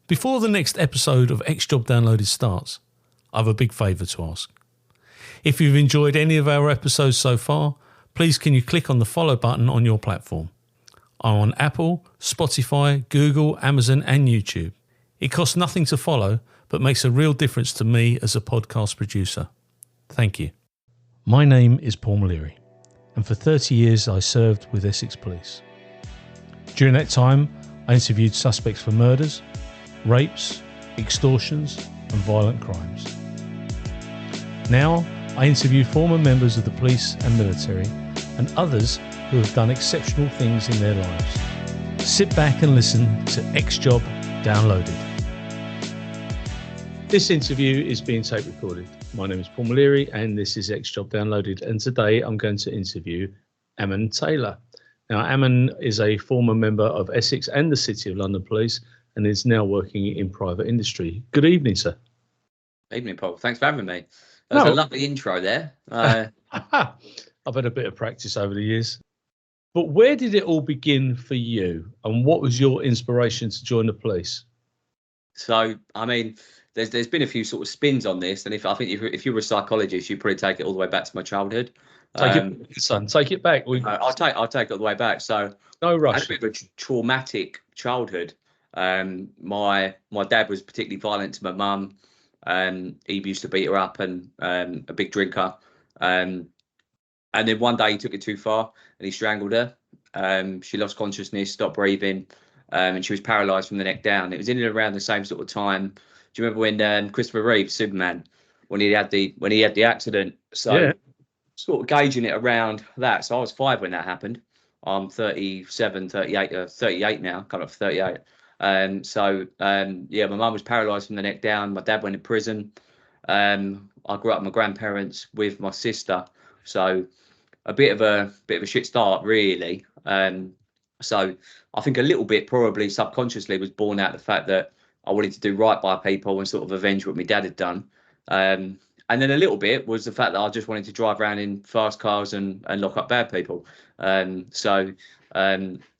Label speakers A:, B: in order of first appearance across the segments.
A: Before the next episode of X Job Downloaded starts, I have a big favour to ask. If you've enjoyed any of our episodes so far, please can you click on the follow button on your platform. I'm on Apple, Spotify, Google, Amazon and YouTube. It costs nothing to follow, but makes a real difference to me as a podcast producer. Thank you. My name is Paul O'Leary, and for 30 years I served with Essex Police. During that time, I interviewed suspects for murders, rapes, extortions and violent crimes. Now, I interview former members of the police and military and others who have done exceptional things in their lives. Sit back and listen to X Job Downloaded. This interview is being tape recorded. My name is Paul O'Leary and this is X Job Downloaded, and today I'm going to interview Aman Taylor. Now, Aman is a former member of Essex and the City of London Police and is now working in private industry. Good evening, sir.
B: Evening, Paul. Thanks for having me. That was a lovely intro there.
A: I've had a bit of practice over the years. But where did it all begin for you, and what was your inspiration to join the police?
B: So, I mean, there's been a few sort of spins on this, and if you were a psychologist, you'd probably take it all the way back to my childhood.
A: Take it back.
B: I'll take it all the way back. So,
A: no rush.
B: I had a bit of a traumatic childhood. My dad was particularly violent to my mum. He used to beat her up and a big drinker. And then one day he took it too far and he strangled her. She lost consciousness, stopped breathing, and she was paralysed from the neck down. It was in and around the same sort of time. Do you remember when Christopher Reeve, Superman, when he had the accident? So yeah. Sort of gauging it around that. So I was 5 when that happened. I'm 37, 38 now, coming up for 38. My mum was paralysed from the neck down. My dad went to prison. I grew up with my grandparents with my sister. So a bit of a shit start, really. So I think a little bit probably subconsciously was born out of the fact that I wanted to do right by people and sort of avenge what my dad had done. And then a little bit was the fact that I just wanted to drive around in fast cars and lock up bad people.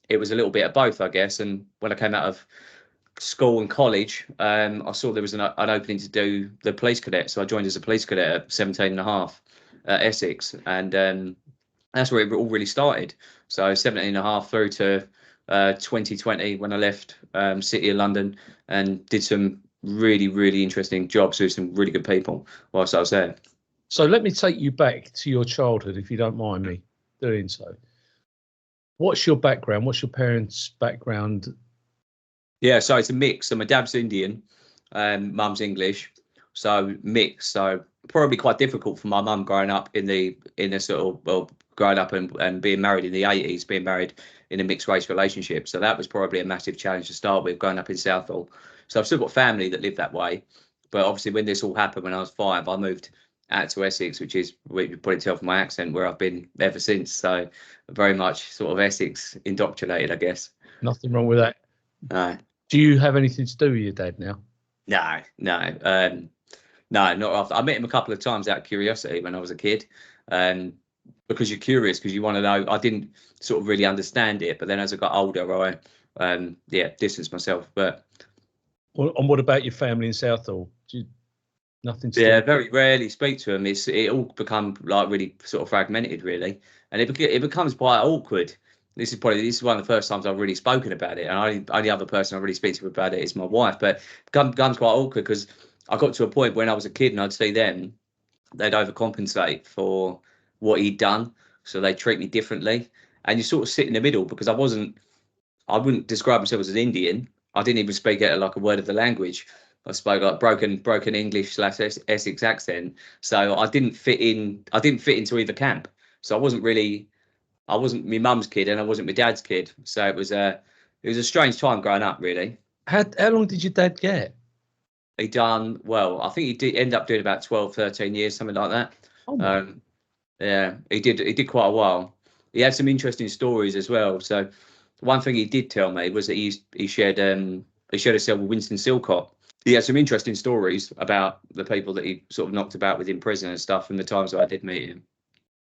B: It was a little bit of both, I guess. And when I came out of school and college, I saw there was an opening to do the police cadet. So I joined as a police cadet at 17 and a half at Essex. And that's where it all really started. So 17 and a half through to 2020 when I left City of London and did some really, really interesting jobs with some really good people whilst I was there.
A: So let me take you back to your childhood, if you don't mind me doing so. What's your background? What's your parents' background?
B: Yeah, so it's a mix. So my dad's Indian, mum's English, so mix. So probably quite difficult for my mum growing up growing up and being married in the 80s, being married in a mixed race relationship. So that was probably a massive challenge to start with, growing up in Southall. So I've still got family that live that way. But obviously when this all happened when I was 5, I moved out to Essex, which is, you can probably tell from my accent, where I've been ever since. So very much sort of Essex indoctrinated, I guess.
A: Nothing wrong with that.
B: No.
A: Do you have anything to do with your dad now?
B: No, not often. I met him a couple of times out of curiosity when I was a kid. Because you're curious, because you want to know. I didn't sort of really understand it, but then as I got older, I distanced myself. But
A: and what about your family in Southall? Nothing to
B: do? Very rarely speak to them. It all become like really sort of fragmented, really, and it becomes quite awkward. This is one of the first times I've really spoken about it, and only other person I really speak to about it is my wife. But it becomes quite awkward because I got to a point when I was a kid and I'd see them, they'd overcompensate for what he'd done, so they treat me differently, and you sort of sit in the middle because I wouldn't describe myself as an Indian. I didn't even speak like a word of the language. I spoke like broken English / Essex accent, so I didn't fit into either camp. So I wasn't my mum's kid and I wasn't my dad's kid. So it was a strange time growing up, really.
A: How long did your dad get?
B: He done well. I think he did end up doing about 12, 13 years, something like that.
A: Oh
B: yeah, he did quite a while. He had some interesting stories as well. So one thing he did tell me was that he shared a cell with Winston Silcott. He had some interesting stories about the people that he sort of knocked about within prison and stuff, and the times that I did meet him.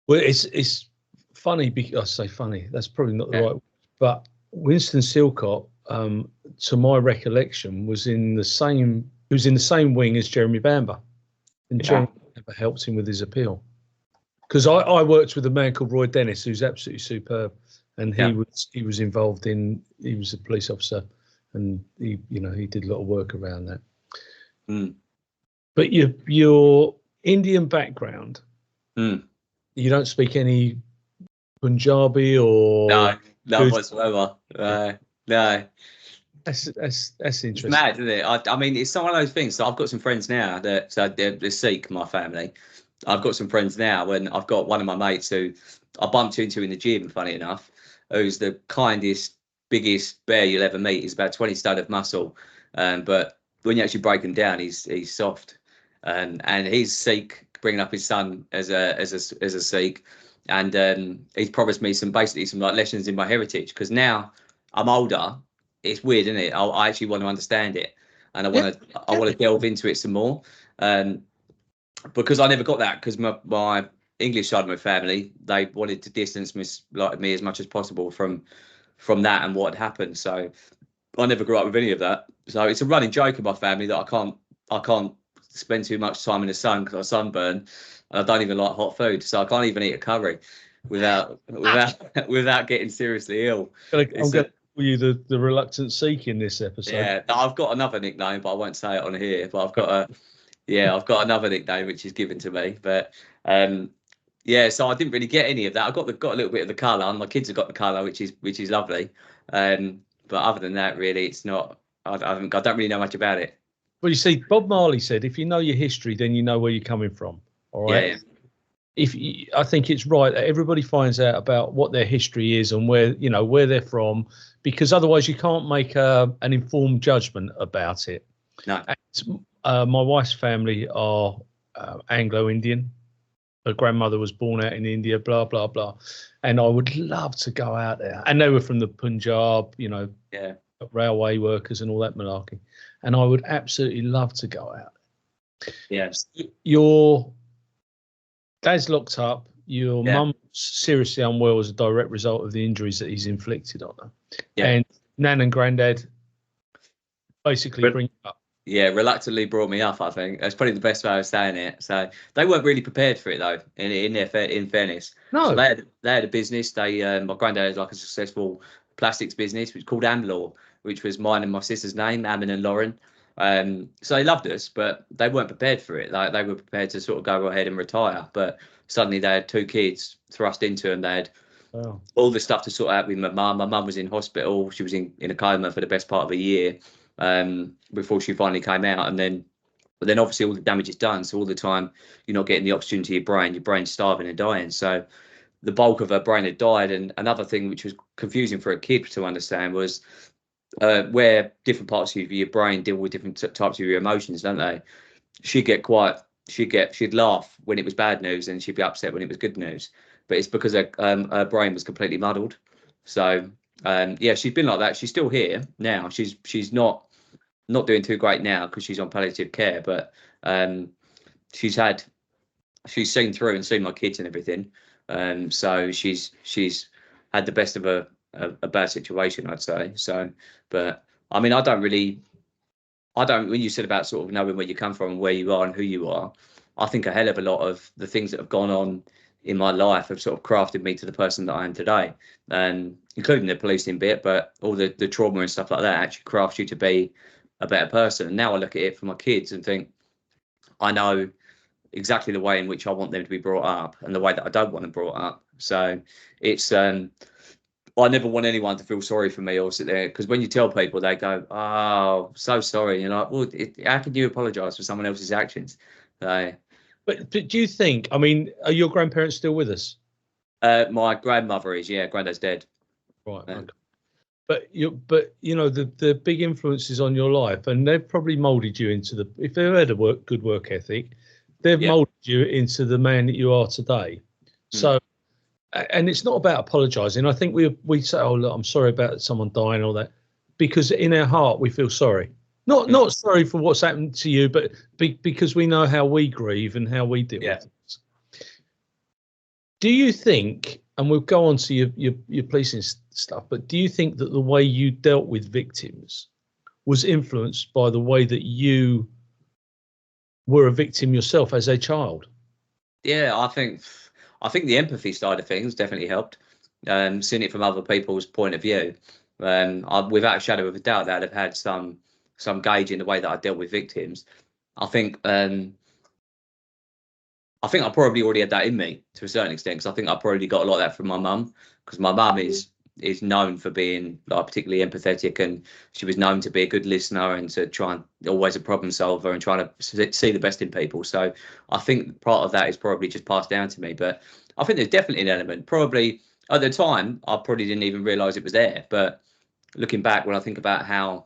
A: Well, it's funny because I say funny. That's probably not the right word, but Winston Silcott
C: to my recollection, was in the same. He was in the same wing as Jeremy Bamber, and Jeremy Bamber helped him with his appeal. Because I worked with a man called Roy Dennis, who's absolutely superb, and he was involved in. He was a police officer, and he did a lot of work around that.
B: Mm.
C: But your Indian background, you don't speak any Punjabi or
B: no whatsoever. No.
C: That's interesting.
B: It's mad, isn't it? I mean, it's one of those things. So I've got some friends now that they're Sikh, my family. I've got some friends now, and I've got one of my mates who I bumped into in the gym, funny enough, who's the kindest, biggest bear you'll ever meet. He's about 20 stone of muscle, but when you actually break him down, he's soft, and he's Sikh, bringing up his son as a Sikh, and he's promised me some like lessons in my heritage, because now I'm older. It's weird, isn't it? I actually want to understand it, and I want to delve into it some more. Because I never got that, because my English side of my family, they wanted to distance me as much as possible from that and what had happened. So I never grew up with any of that. So it's a running joke in my family that I can't spend too much time in the sun because I sunburn, and I don't even like hot food. So I can't even eat a curry without getting seriously ill.
C: I'm going to call you the reluctant Sikh in this episode.
B: Yeah, I've got another nickname, but I won't say it on here. But I've got another nickname which is given to me. But so I didn't really get any of that. I got a little bit of the colour, and my kids have got the colour, which is lovely. But other than that, really, it's not. I don't really know much about it.
C: Well, you see, Bob Marley said, if you know your history, then you know where you're coming from. All right. Yeah. I think it's right that everybody finds out about what their history is and where they're from, because otherwise you can't make an informed judgment about it.
B: No.
C: And, my wife's family are Anglo-Indian. Her grandmother was born out in India, blah, blah, blah. And I would love to go out there. And they were from the Punjab, railway workers and all that malarkey. And I would absolutely love to go out.
B: Yes.
C: Your dad's locked up. Your mum's seriously unwell as a direct result of the injuries that he's inflicted on her. Yeah. And Nan and Granddad basically bring you up.
B: Yeah, reluctantly brought me up, I think. That's probably the best way of saying it. So they weren't really prepared for it, though, in fairness.
C: No.
B: So they had a business. My granddad had like a successful plastics business, which was called Amlaw, which was mine and my sister's name, Aman and Lauren. So they loved us, but they weren't prepared for it. Like, they were prepared to sort of go ahead and retire. But suddenly they had 2 kids thrust into them. They had all the stuff to sort out with my mum. My mum was in hospital. She was in a coma for the best part of a year. Before she finally came out, but then obviously all the damage is done. So all the time you're not getting the oxygen to your brain's starving and dying. So the bulk of her brain had died. And another thing which was confusing for a kid to understand was where different parts of your brain deal with different types of your emotions, don't they? She'd laugh when it was bad news, and she'd be upset when it was good news. But it's because her brain was completely muddled. So she's been like that. She's still here now. She's not doing too great now because she's on palliative care, but she's seen through and seen my kids and everything. So she's had the best of a bad situation, I'd say. So, but I mean, when you said about sort of knowing where you come from and where you are and who you are, I think a hell of a lot of the things that have gone on in my life have sort of crafted me to the person that I am today, including the policing bit, but all the trauma and stuff like that actually crafts you to be a better person. And now I look at it for my kids and think, I know exactly the way in which I want them to be brought up and the way that I don't want them brought up. So it's, I never want anyone to feel sorry for me or sit there, because when you tell people, they go, "Oh, so sorry." And you're like, well, how can you apologise for someone else's actions?
C: But do you think, I mean, are your grandparents still with us?
B: My grandmother is, Granddad's dead.
C: Right. Okay. But the big influences on your life, and they've probably moulded you into if they've had a good work ethic, they've moulded you into the man that you are today. So, and it's not about apologising. I think we say, "Oh, look, I'm sorry about someone dying," and all that, because in our heart we feel sorry. Not sorry for what's happened to you, but because we know how we grieve and how we deal with it. Do you think, and we'll go on to your policing stuff, but do you think that the way you dealt with victims was influenced by the way that you were a victim yourself as a child.
B: Yeah, I think the empathy side of things definitely helped. Seeing it from other people's point of view, without a shadow of a doubt, that have had some gauge in the way that I dealt with victims. I think I probably already had that in me to a certain extent, because I think I probably got a lot of that from my mum, because my mum is known for being like particularly empathetic, and she was known to be a good listener and to try and always a problem solver and trying to see the best in people. So I think part of that is probably just passed down to me. But I think there's definitely an element. Probably at the time, I probably didn't even realise it was there. But looking back, when I think about how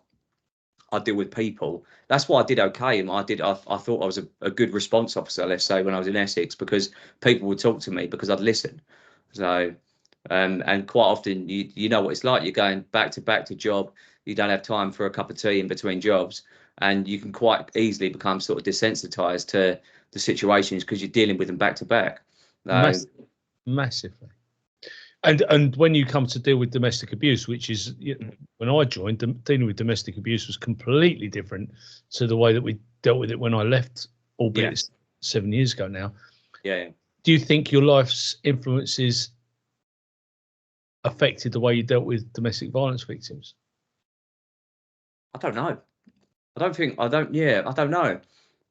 B: I deal with people, that's why I did okay. And I thought I was a good response officer, let's say, when I was in Essex, because people would talk to me because I'd listen. So and quite often you know what it's like. You're going back to job. You don't have time for a cup of tea in between jobs, and you can quite easily become sort of desensitized to the situations because you're dealing with them back to back.
C: Massively. And when you come to deal with domestic abuse, which is, when I joined, dealing with domestic abuse was completely different to the way that we dealt with it when I left, albeit 7 years ago now.
B: Yeah.
C: Do you think your life's influences affected the way you dealt with domestic violence victims?
B: I don't know. I don't know,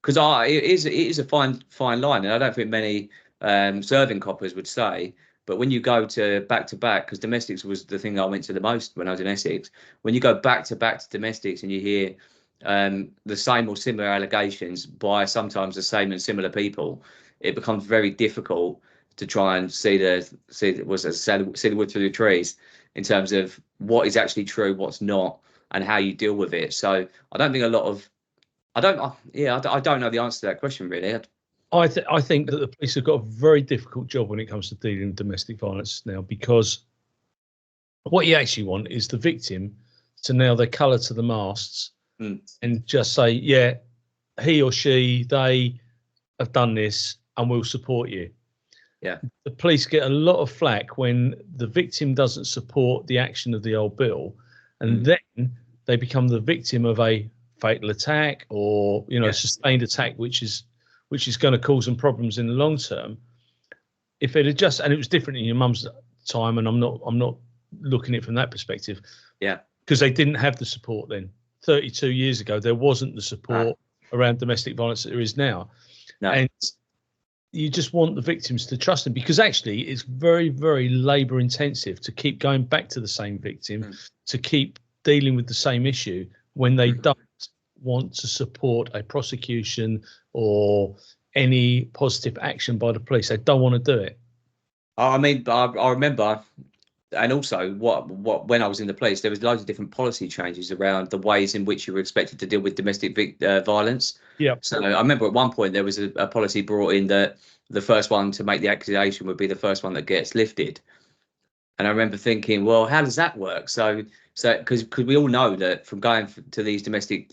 B: because it is a fine line, and I don't think many serving coppers would say. But when you go to back, because domestics was the thing I went to the most when I was in Essex. When you go back to domestics and you hear the same or similar allegations by sometimes the same and similar people, it becomes very difficult to try and see the wood through the trees in terms of what is actually true, what's not, and how you deal with it. So I don't think I don't know the answer to that question, really.
C: I think that the police have got a very difficult job when it comes to dealing with domestic violence now, because what you actually want is the victim to nail their colour to the masts and just say, yeah, he or she, they have done this and we'll support you.
B: Yeah.
C: The police get a lot of flack when the victim doesn't support the action of the old bill, and then they become the victim of a fatal attack or sustained attack, which is going to cause them problems in the long term. If it had just, and it was different in your mum's time, and I'm not looking at it from that perspective.
B: Yeah.
C: Because they didn't have the support then. 32 years ago, there wasn't the support around domestic violence that there is now.
B: No.
C: And you just want the victims to trust them, because actually it's very, very labour intensive to keep going back to the same victim, to keep dealing with the same issue when they don't want to support a prosecution or any positive action by the police. They don't want to do it.
B: I mean, I remember, and also what when I was in the police, there was loads of different policy changes around the ways in which you were expected to deal with domestic violence.
C: Yeah.
B: So I remember at one point there was a policy brought in that the first one to make the accusation would be the first one that gets lifted. And I remember thinking, well, how does that work? So because we all know that from going to these domestic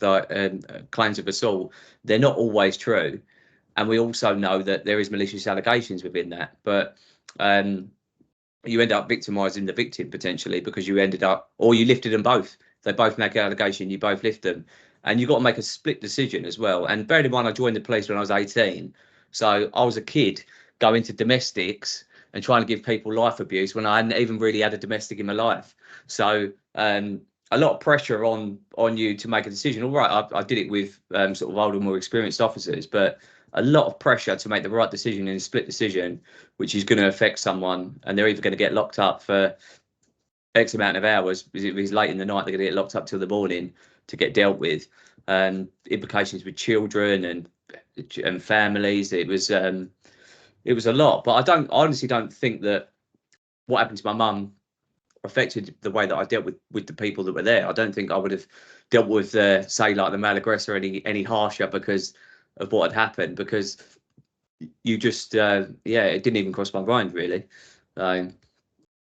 B: claims of assault, they're not always true. And we also know that there is malicious allegations within that. But you end up victimising the victim potentially, because you ended up, or you lifted them both. They both make an allegation, you both lift them. And you've got to make a split decision as well. And bearing in mind, I joined the police when I was 18. So I was a kid going to domestics and trying to give people life abuse when I hadn't even really had a domestic in my life. So a lot of pressure on you to make a decision. All right, I did it with sort of older, more experienced officers, but a lot of pressure to make the right decision in a split decision, which is going to affect someone, and they're either going to get locked up for X amount of hours, because if it's late in the night, they're going to get locked up till the morning to get dealt with. Implications with children and families. It was a lot, but I honestly don't think that what happened to my mum affected the way that I dealt with the people that were there. I don't think I would have dealt with say like the male aggressor any harsher because of what had happened, because you just it didn't even cross my mind really.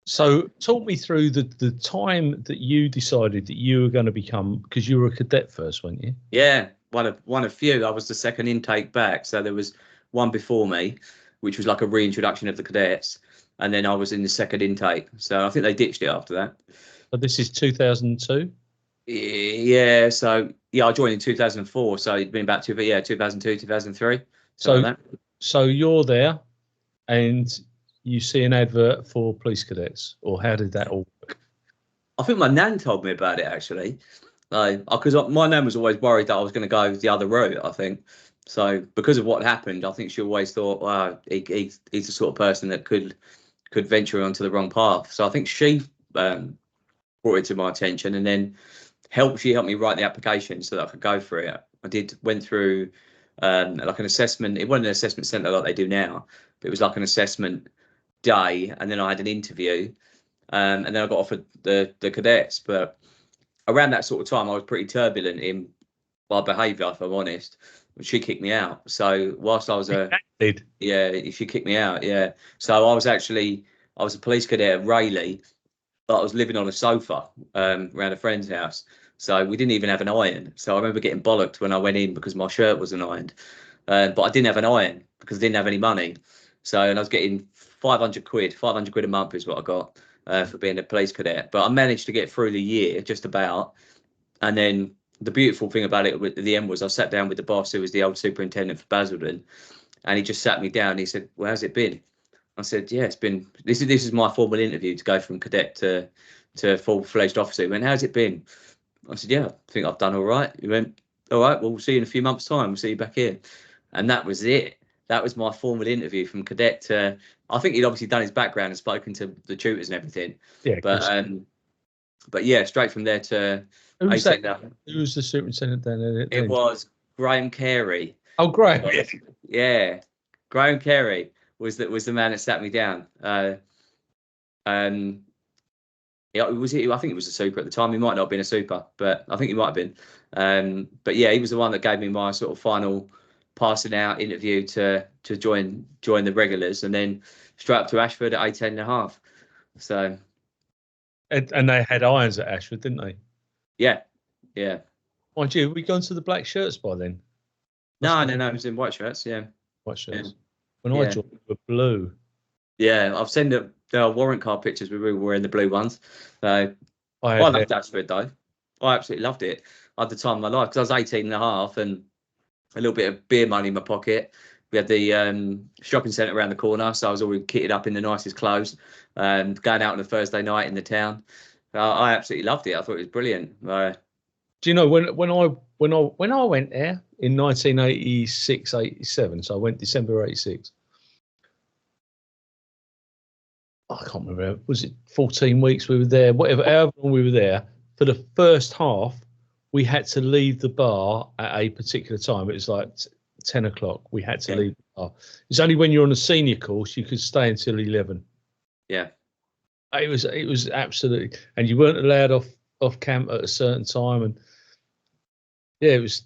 C: So talk me through the time that you decided that you were going to become, because you were a cadet first, weren't you?
B: Yeah, one of few. I was the second intake back, so there was one before me, which was like a reintroduction of the cadets, and then I was in the second intake. So I think they ditched it after that.
C: But this is 2002?
B: Yeah, so yeah, I joined in 2004, so it'd been about 2002, 2003,
C: So,
B: something like that.
C: so you're there, and you see an advert for police cadets, or how did that all work?
B: I think my nan told me about it actually, because my nan was always worried that I was going to go the other route. I think so because of what happened. I think she always thought, wow, he's the sort of person that could venture onto the wrong path. So I think she brought it to my attention, and then she helped me write the application so that I could go for it. Went through like an assessment. It wasn't an assessment centre like they do now, but it was like an assessment day, and then I had an interview, and then I got offered the cadets. But around that sort of time, I was pretty turbulent in my behaviour, if I'm honest. She kicked me out. So whilst I was she kicked me out. Yeah. So I was a police cadet at Rayleigh, but I was living on a sofa around a friend's house. So we didn't even have an iron. So I remember getting bollocked when I went in because my shirt wasn't ironed. But I didn't have an iron because I didn't have any money. And I was getting 500 quid a month is what I got for being a police cadet. But I managed to get through the year just about. And then the beautiful thing about it at the end was I sat down with the boss, who was the old superintendent for Basildon, and he just sat me down. And he said, "Well, how's it been?" I said, "Yeah, it's been. This is my formal interview to go from cadet to full-fledged officer." He went, "How's it been?" I said, "Yeah, I think I've done all right." He went, "All right, well, we'll see you in a few months' time. We'll see you back here." And that was it. That was my formal interview from cadet to. I think he'd obviously done his background and spoken to the tutors and everything.
C: Yeah,
B: but yeah, straight from there to.
C: Who was the superintendent then?
B: It was Graham Carey.
C: Oh, Graham.
B: Yeah, Graham Carey was the man that sat me down. Yeah, was it? I think it was a super at the time. He might not have been a super, but I think he might have been. But yeah, he was the one that gave me my sort of final passing out interview to join the regulars, and then straight up to Ashford at 18.5. So.
C: And they had irons at Ashford, didn't they?
B: Yeah.
C: Mind you, we gone to the black shirts by then?
B: No, it was in white shirts. Yeah,
C: white shirts. Yeah. When I joined, we were blue.
B: Yeah, I've seen the warrant card pictures. We were wearing the blue ones. I loved Ashford though. I absolutely loved it. I had the time of my life because I was 18.5 and a little bit of beer money in my pocket. We had the shopping centre around the corner, so I was always kitted up in the nicest clothes, going out on a Thursday night in the town. I absolutely loved it. I thought it was brilliant.
C: Do you know when I went there in 1986, 87? So I went December 86. I can't remember. Was it 14 weeks we were there? However long we were there. For the first half, we had to leave the bar at a particular time. It was like 10 o'clock. We had to leave the bar. It's only when you're on a senior course you could stay until 11.
B: Yeah.
C: It was absolutely, and you weren't allowed off camp at a certain time, and yeah, it was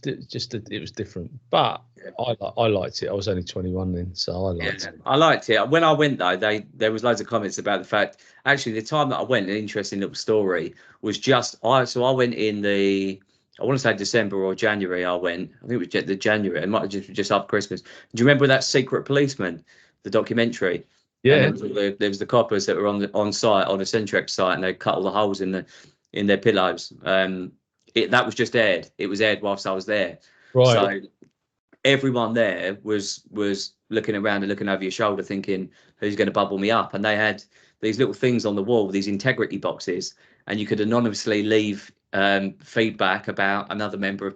C: different. But I liked it. I was only 21 then, so I liked it.
B: I liked it. When I went though, there was loads of comments about the fact. Actually, the time that I went, an interesting little story was I went in I want to say December or January. I think it was the January. It might have just after Christmas. Do you remember that Secret Policeman, the documentary?
C: Yeah.
B: There was the coppers that were on site on a Centrex site, and they cut all the holes in their pillows. That was just aired. It was aired whilst I was there.
C: Right.
B: So everyone there was looking around and looking over your shoulder, thinking, "Who's going to bubble me up?" And they had these little things on the wall, these integrity boxes, and you could anonymously leave feedback about another member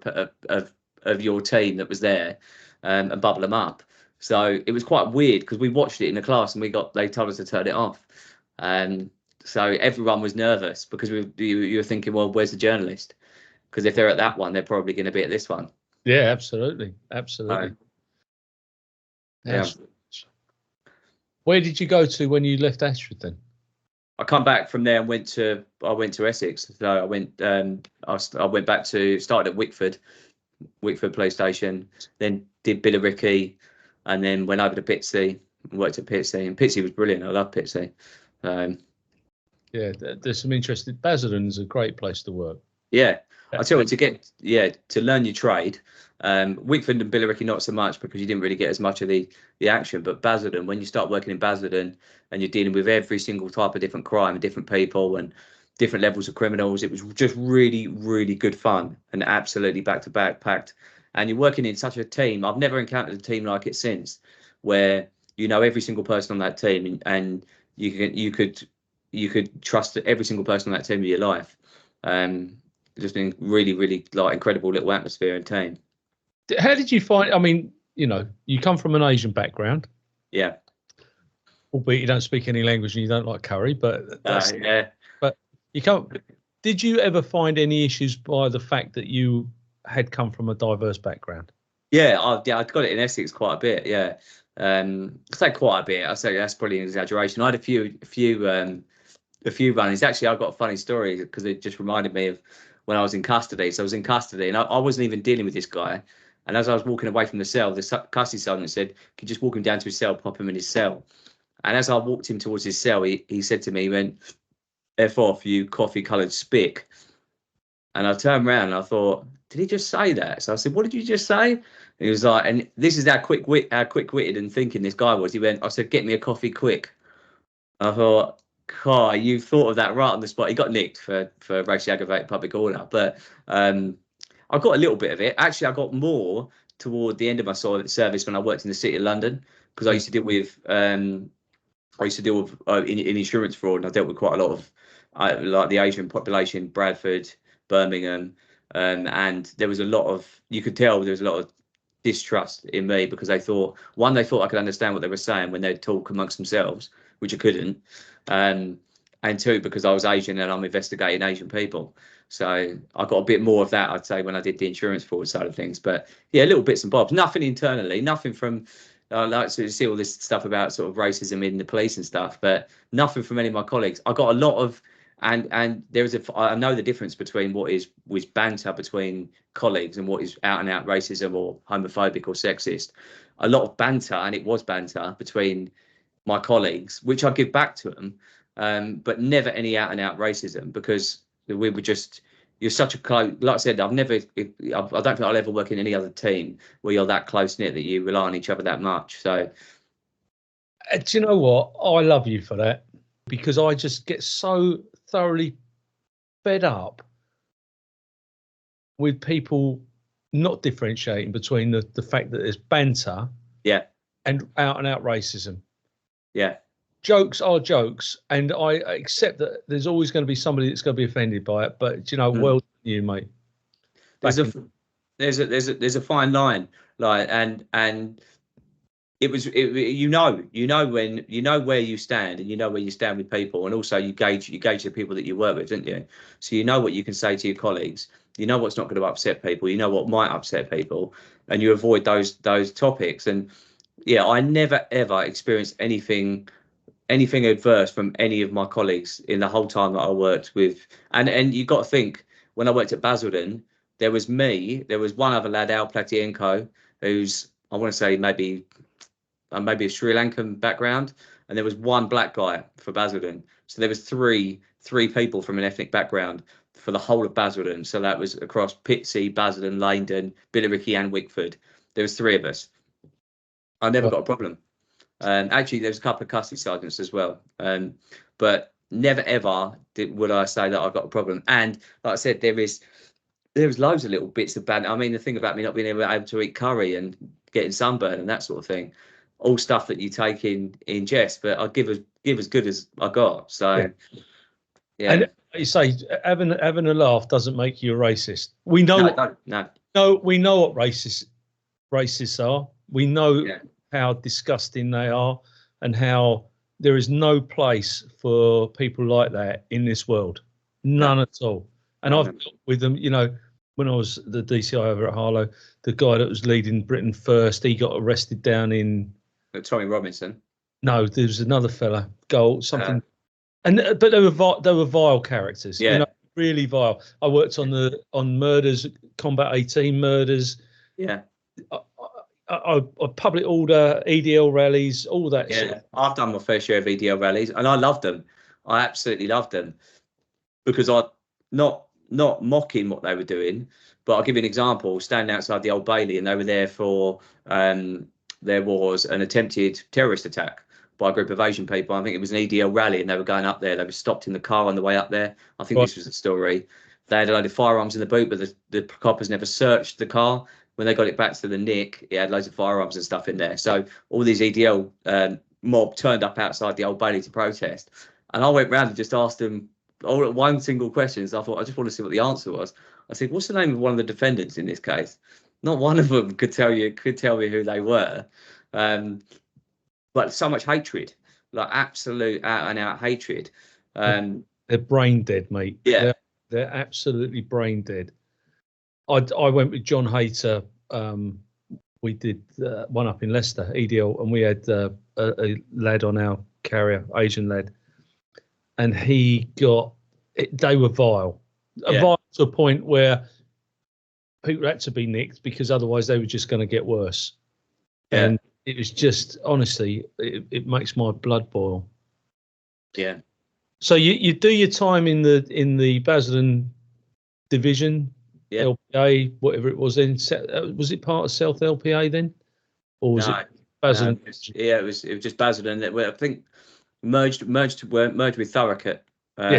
B: of your team that was there, and bubble them up. So it was quite weird because we watched it in the class and they told us to turn it off. So everyone was nervous because you were thinking, well, where's the journalist? Because if they're at that one, they're probably going to be at this one.
C: Yeah, absolutely.
B: Yeah.
C: Where did you go to when you left Ashford then?
B: I come back from there and went to Essex. So I went back started at Wickford Police Station, then did Billericay, and then went over to Pitsea and worked at Pitsea. And Pitsea was brilliant. I love Pitsea.
C: Yeah, there's some interesting. Basildon's a great place to work.
B: Yeah, I tell you, to learn your trade. Wickford and Billericay not so much because you didn't really get as much of the action. But Basildon, when you start working in Basildon and you're dealing with every single type of different crime and different people, and different levels of criminals. It was just really, really good fun and absolutely back to back packed. And you're working in such a team. I've never encountered a team like it since, where you know every single person on that team, and you could trust every single person on that team with your life. Just been really, really like incredible little atmosphere and team.
C: How did you find? I mean, you know, you come from an Asian background.
B: Yeah.
C: Albeit you don't speak any language and you don't like curry, but that's,
B: yeah.
C: But you can't. Did you ever find any issues by the fact that you had come from a diverse background?
B: Yeah, I got it in Essex quite a bit. Yeah, I say quite a bit. I say that's probably an exaggeration. I had a few run-ins. Actually, I've got a funny story because it just reminded me of when I was in custody. So I was in custody and I wasn't even dealing with this guy. And as I was walking away from the cell, the custody sergeant said, "Could you just walk him down to his cell, pop him in his cell?" And as I walked him towards his cell, he said to me, he went, "F off, you coffee-coloured spick." And I turned around and I thought, did he just say that? So I said, "What did you just say?" And he was like, and this is how quick-witted and thinking this guy was. He went, I said, "Get me a coffee quick." And I thought, God, you thought of that right on the spot. He got nicked for racially aggravated public order. But I got a little bit of it. Actually, I got more toward the end of my service when I worked in the City of London, because I used to deal with in insurance fraud, and I dealt with quite a lot of like the Asian population, Bradford, Birmingham, and there was a lot of, you could tell there was a lot of distrust in me because they thought I could understand what they were saying when they'd talk amongst themselves, which I couldn't, and two, because I was Asian and I'm investigating Asian people. So I got a bit more of that, I'd say, when I did the insurance fraud side of things. But yeah, little bits and bobs, nothing internally, nothing from like, so you see all this stuff about sort of racism in the police and stuff, but nothing from any of my colleagues. I got a lot of, and there is I know the difference between what was banter between colleagues and what is out and out racism or homophobic or sexist. A lot of banter, and it was banter between my colleagues, which I give back to them, but never any out and out racism, because we were just, you're such a close, like I said, I don't think I'll ever work in any other team where you're that close knit that you rely on each other that much. So
C: do you know what? I love you for that, because I just get so thoroughly fed up with people not differentiating between the fact that there's banter,
B: yeah,
C: and out racism.
B: Yeah.
C: Jokes are jokes, and I accept that there's always going to be somebody that's going to be offended by it. But you know, well done you, mate.
B: There's a fine line, like, and it was you know when you know where you stand, and you know where you stand with people, and also you gauge the people that you work with, don't you? So you know what you can say to your colleagues, you know what's not going to upset people, you know what might upset people, and you avoid those topics. And yeah, I never ever experienced anything adverse from any of my colleagues in the whole time that I worked with. And you got to think, when I worked at Basildon, there was me, there was one other lad, Al Platienko, who's, I want to say maybe a Sri Lankan background, and there was one black guy for Basildon. So there was three people from an ethnic background for the whole of Basildon. So that was across Pitsea, Basildon, Leydon, Billericay and Wickford. There was three of us. I never got a problem. Actually, there's a couple of custody sergeants as well, but never ever would I say that I've got a problem. And like I said, there was loads of little bits of bad. I mean, the thing about me not being able to eat curry and getting sunburn and that sort of thing, all stuff that you take in jest. But I give as good as I got. So yeah.
C: And you say having a laugh doesn't make you a racist. We know
B: no.
C: We know what racists are. We know how disgusting they are, and how there is no place for people like that in this world. None at all. And I've dealt with them, you know, when I was the DCI over at Harlow, the guy that was leading Britain first, he got arrested down in
B: Tommy Robinson.
C: No, there was another fella, something. But they were vile characters, you know, really vile. I worked on murders, Combat 18 murders.
B: Yeah.
C: Public order, EDL rallies, all that shit.
B: I've done my fair share of EDL rallies, and I loved them. I absolutely loved them, because I not mocking what they were doing, but I'll give you an example. Standing outside the Old Bailey, and they were there for there was an attempted terrorist attack by a group of Asian people. I think it was an EDL rally, and they were going up there. They were stopped in the car on the way up there. I think this was the story. They had a load of firearms in the boot, but the coppers never searched the car. When they got it back to the nick, it had loads of firearms and stuff in there. So all these EDL mob turned up outside the Old Bailey to protest. And I went round and just asked them all one single question. So I thought, I just want to see what the answer was. I said, what's the name of one of the defendants in this case? Not one of them could tell me who they were. But so much hatred, like absolute out and out hatred.
C: They're brain dead, mate.
B: Yeah.
C: They're absolutely brain dead. I went with John Hayter. We did one up in Leicester, EDL, and we had a lad on our carrier, Asian lad, and he got it. They were vile, vile to a point where people had to be nicked because otherwise they were just going to get worse.
B: Yeah.
C: And it was just, honestly, it makes my blood boil.
B: Yeah.
C: So you do your time in the Basildon division, LPA, whatever it was then. Was it part of South LPA then, or was it Basildon?
B: No, it was just Basildon. I think merged with Thurrock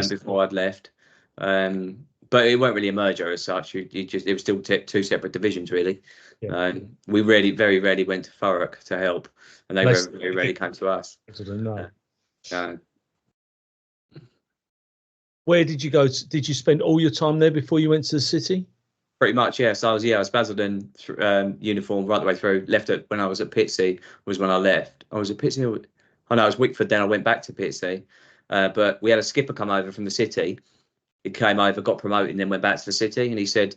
B: before I'd left. But it weren't really a merger as such. It was still two separate divisions really. Yeah. We very rarely went to Thurrock to help, and they very rarely came to us.
C: No. Where did you go? Did you spend all your time there before you went to the city?
B: Pretty much, yes. I was Basildon uniform right the way through. Left it when I was at Pitsea. Was when I left. I was at Pitsea. I was Wickford. Then I went back to Pitsea. But we had a skipper come over from the city. He came over, got promoted, and then went back to the city. And he said,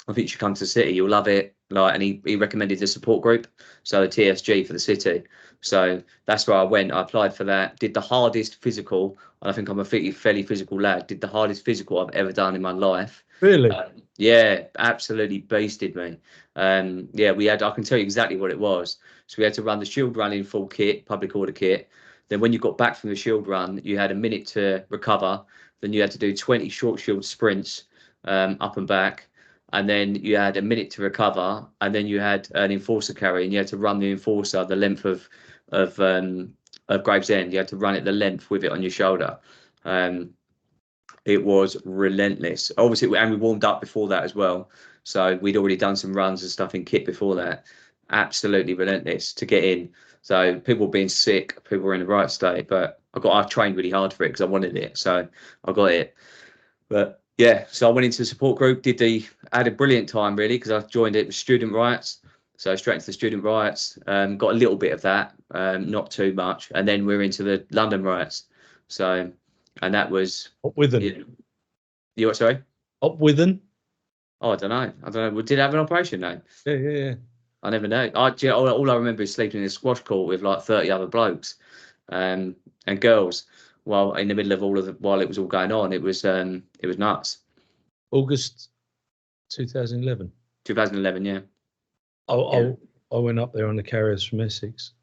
B: "I think you should come to the city. You'll love it." And he recommended the support group, so the TSG for the city. So that's where I went. I applied for that. Did the hardest physical. And I think I'm a fairly physical lad. Did the hardest physical I've ever done in my life.
C: Really?
B: Yeah, absolutely beasted me. I can tell you exactly what it was. So we had to run the shield run in full kit, public order kit. Then when you got back from the shield run, you had a minute to recover. Then you had to do 20 short shield sprints up and back. And then you had a minute to recover. And then you had an enforcer carry, and you had to run the enforcer the length of Gravesend. You had to run it the length with it on your shoulder. It was relentless. Obviously, and we warmed up before that as well. So we'd already done some runs and stuff in kit before that. Absolutely relentless to get in. So people being sick, people were in the right state, but I trained really hard for it because I wanted it. So I got it. But yeah, so I went into the support group, I had a brilliant time really because I joined it with student riots. So straight into the student riots, got a little bit of that, not too much. And then we're into the London riots. So, and that was
C: up with them.
B: You what? Sorry,
C: up with them.
B: Oh, I don't know. We did have an operation though.
C: Yeah. I
B: never know. All I remember is sleeping in a squash court with like 30 other blokes, and girls. While in the middle of while it was all going on, it was nuts.
C: August 2011.
B: 2011, yeah.
C: I went up there on the carriers from Essex.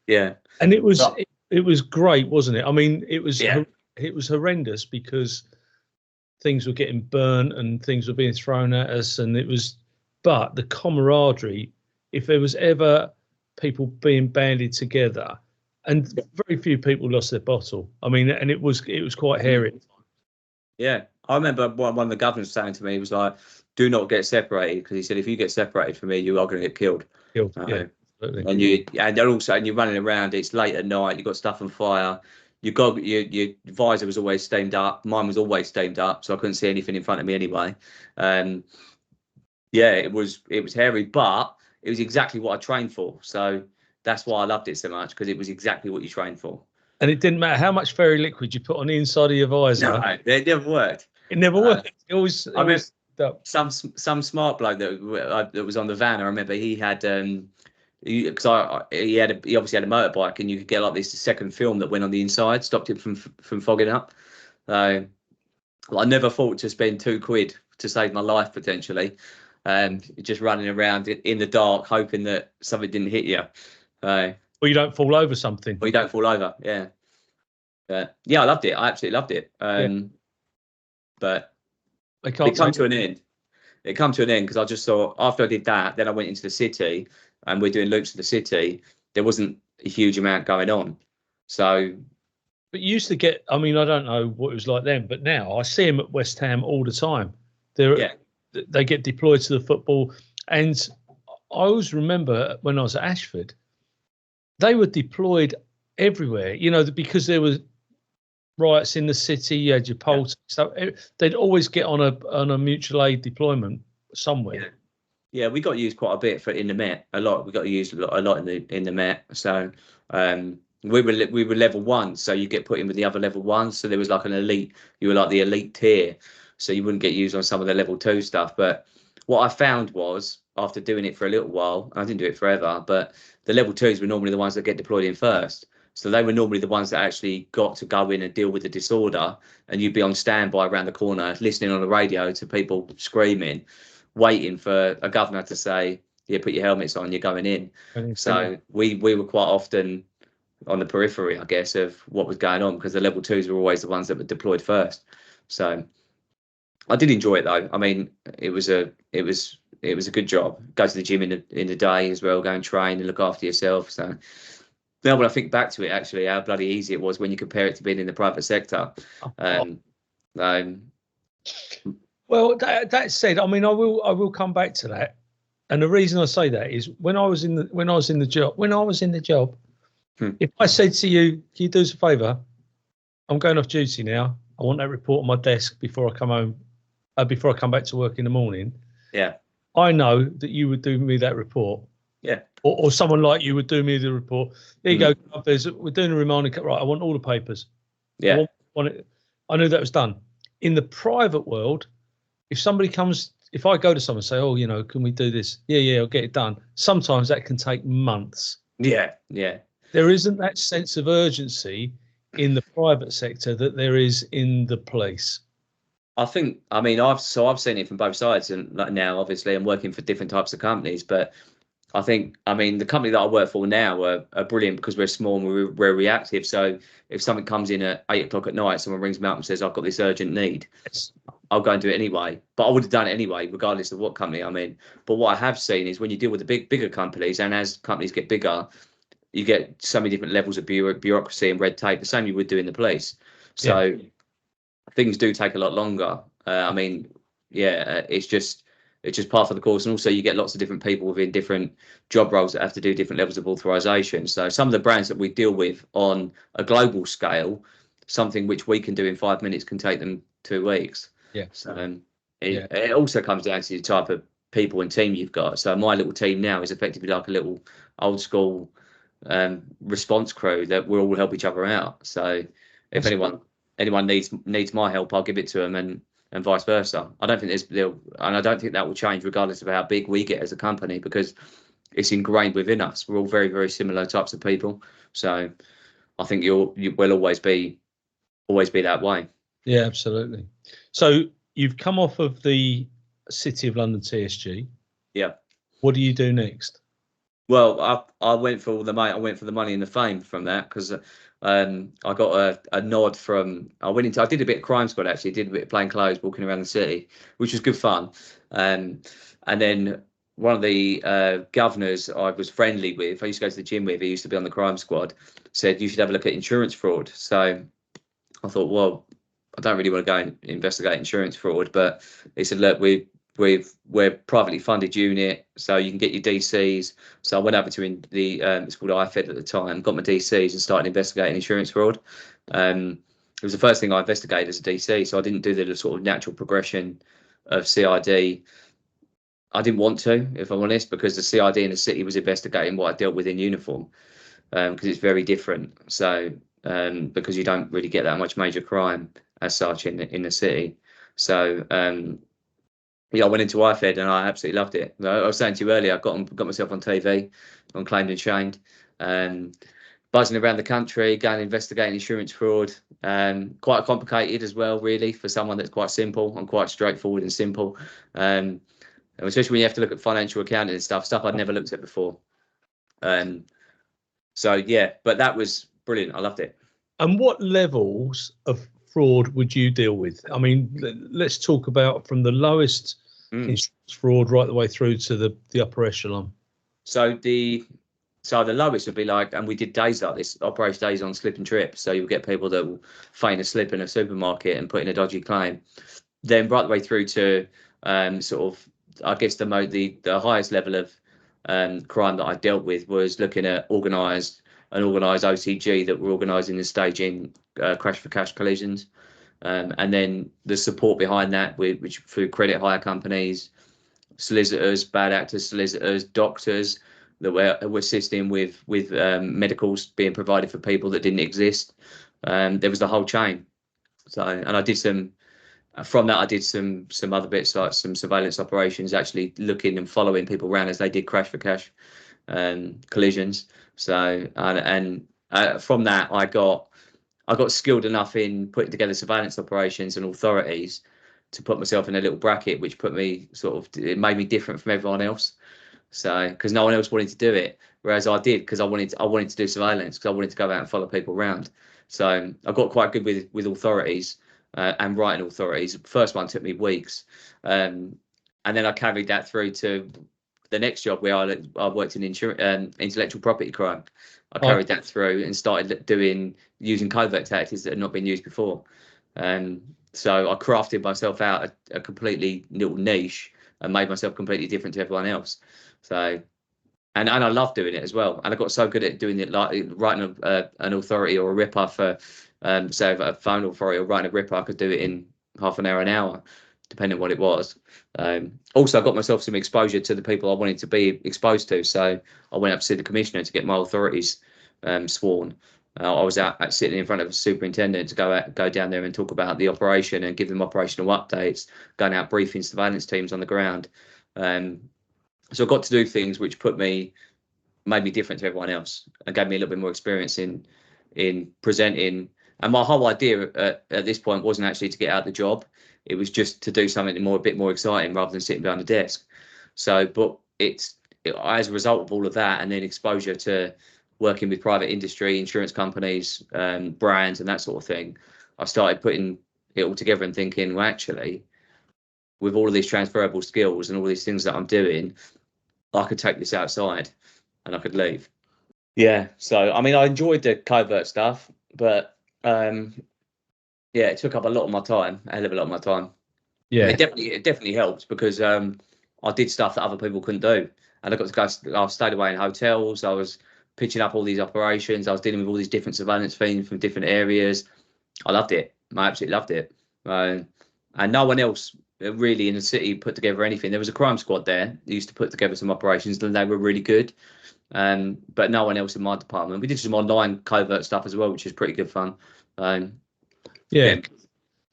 B: Yeah,
C: and it was great, wasn't it? I mean, it was horrendous because things were getting burnt and things were being thrown at us, but the camaraderie. If there was ever people being banded together, and very few people lost their bottle. I mean, and it was quite hairy.
B: Yeah, I remember one of the governors saying to me, he was like, "Do not get separated," because he said, "If you get separated from me, you are going to get killed."
C: Yeah, absolutely.
B: And you're running around. It's late at night. You've got stuff on fire. Your visor was always steamed up. Mine was always steamed up, so I couldn't see anything in front of me anyway. It was hairy, but it was exactly what I trained for. So that's why I loved it so much, because it was exactly what you trained for.
C: And it didn't matter how much fairy liquid you put on the inside of your visor.
B: No, it never worked.
C: It never worked. It always.
B: I remember some smart bloke that was on the van. I remember he had he obviously had a motorbike, and you could get like this second film that went on the inside, stopped it from fogging up. I never thought to spend £2 to save my life potentially. Just running around in the dark, hoping that something didn't hit you.
C: Well, you don't fall over something.
B: Well, you don't fall over, yeah. I loved it. I absolutely loved it. But it come to an end. It come to an end because I just thought after I did that, then I went into the city, and we're doing loops for the city. There wasn't a huge amount going on. So,
C: But you used to get, I mean, I don't know what it was like then, but now I see them at West Ham all the time. They get deployed to the football. And I always remember when I was at Ashford, they were deployed everywhere, because there was riots in the city, you had your politics stuff. They'd always get on a mutual aid deployment somewhere.
B: Yeah, we got used quite a bit in the Met. A lot. We got used a lot in the Met. So we were level 1, so you get put in with the other level 1s. So there was like an elite. You were like the elite tier, so you wouldn't get used on some of the level 2 stuff. But what I found was, after doing it for a little while, I didn't do it forever, but the level 2s were normally the ones that get deployed in first. So they were normally the ones that actually got to go in and deal with the disorder, and you'd be on standby around the corner, listening on the radio to people screaming, waiting for a governor to say, "Yeah, put your helmets on, you're going in." So we were quite often on the periphery, I guess, of what was going on, because the level 2s were always the ones that were deployed first. So I did enjoy it though. I mean, it was a good job. Go to the gym in the day as well, go and train and look after yourself. So now when I think back to it, actually, how bloody easy it was when you compare it to being in the private sector.
C: Well, that said, I mean, I will come back to that, and the reason I say that is when I was in the job, if I said to you, "Can you do us a favour? I'm going off duty now. I want that report on my desk before I come home, before I come back to work in the morning."
B: Yeah,
C: I know that you would do me that report.
B: Yeah,
C: or someone like you would do me the report. There you go. We're doing a reminder. Right, I want all the papers.
B: Yeah,
C: I knew that was done. In the private world, if I go to someone and say, "Oh, can we do this?" Yeah, I'll get it done. Sometimes that can take months.
B: Yeah.
C: There isn't that sense of urgency in the private sector that there is in the police.
B: I mean, I've seen it from both sides, and like now, obviously, I'm working for different types of companies, but I mean, the company that I work for now are brilliant because we're small and we're reactive. So if something comes in at 8 o'clock at night, someone rings me up and says, "I've got this urgent need," I'll go and do it anyway. But I would have done it anyway, regardless of what company I'm in. But what I have seen is when you deal with the bigger companies, and as companies get bigger, you get so many different levels of bureaucracy and red tape, the same you would do in the police. So things do take a lot longer. I mean, it's just part of the course. And also you get lots of different people within different job roles that have to do different levels of authorization. So some of the brands that we deal with on a global scale, something which we can do in 5 minutes can take them 2 weeks.
C: Yeah.
B: So it also comes down to the type of people and team you've got. So my little team now is effectively like a little old school response crew that we all help each other out. So if anyone needs my help, I'll give it to them, and vice versa. I don't think I don't think that will change regardless of how big we get as a company, because it's ingrained within us. We're all very, very similar types of people. So I think you will always be that way.
C: Yeah, absolutely. So you've come off of the City of London TSG.
B: Yeah.
C: What do you do next?
B: Well, I went for the money and the fame from that, because I got a nod from. I did a bit of Crime Squad, actually. Did a bit of plain clothes, walking around the city, which was good fun. And then one of the governors I was friendly with, I used to go to the gym with, he used to be on the Crime Squad, said you should have a look at insurance fraud. So I thought, well, I don't really want to go and investigate insurance fraud, but he said, look, we're privately funded unit, so you can get your DCs. So I went over to it's called IFED at the time, got my DCs and started investigating insurance fraud. It was the first thing I investigated as a DC, so I didn't do the sort of natural progression of CID. I didn't want to, if I'm honest, because the CID in the city was investigating what I dealt with in uniform, because it's very different. So because you don't really get that much major crime as such in the city. So I went into IFED and I absolutely loved it. I was saying to you earlier, I got myself on TV, on Claimed and Shamed, buzzing around the country, going investigating insurance fraud. Quite complicated as well, really, for someone that's quite simple and quite straightforward and simple. Especially when you have to look at financial accounting and stuff I'd never looked at before. So yeah, but that was brilliant. I loved it.
C: And what levels of fraud would you deal with? I mean, let's talk about from the lowest insurance fraud right the way through to the upper echelon.
B: So the So the lowest would be like, and we did days like this, operation days on slip and trip. So you'll get people that will feign a slip in a supermarket and put in a dodgy claim. Then right the way through to sort of, I guess the highest level of crime that I dealt with was looking at organised OCG that were organising and staging crash for cash collisions. And then the support behind that, which through credit hire companies, solicitors, bad actors, solicitors, doctors that were assisting with medicals being provided for people that didn't exist. There was the whole chain. So, and I did some. From that, I did some other bits like some surveillance operations, actually looking and following people around as they did crash for cash collisions. So, and from that, I got skilled enough in putting together surveillance operations and authorities to put myself in a little bracket, which put me it made me different from everyone else. So, because no one else wanted to do it, whereas I did, because I wanted to do surveillance, because I wanted to go out and follow people around. So I got quite good with authorities and writing authorities. The first one took me weeks, and then I carried that through to the next job where I worked in intellectual property crime. I carried that through and started using covert tactics that had not been used before. So I crafted myself out a completely little niche and made myself completely different to everyone else. So, and I love doing it as well. And I got so good at doing it, like writing an authority or a ripper for, say, a phone authority or writing a ripper, I could do it in half an hour, depending on what it was. Also, I got myself some exposure to the people I wanted to be exposed to. So I went up to see the commissioner to get my authorities sworn. I was out sitting in front of a superintendent to go down there and talk about the operation and give them operational updates, going out briefing surveillance teams on the ground. So I got to do things which made me different to everyone else and gave me a little bit more experience in presenting. And my whole idea at this point wasn't actually to get out the job. It was just to do something a bit more exciting rather than sitting behind a desk. So, but as a result of all of that, and then exposure to working with private industry, insurance companies, brands, and that sort of thing, I started putting it all together and thinking, well, actually, with all of these transferable skills and all these things that I'm doing, I could take this outside and I could leave. Yeah. So, I mean, I enjoyed the covert stuff, but yeah, it took up a lot of my time, a hell of a lot of my time.
C: Yeah.
B: And it definitely helped because I did stuff that other people couldn't do. And I got to go, I stayed away in hotels. I was pitching up all these operations. I was dealing with all these different surveillance things from different areas. I loved it. I absolutely loved it. And no one else really in the city put together anything. There was a crime squad there that used to put together some operations, and they were really good. But no one else in my department. We did some online covert stuff as well, which is pretty good fun.
C: Yeah.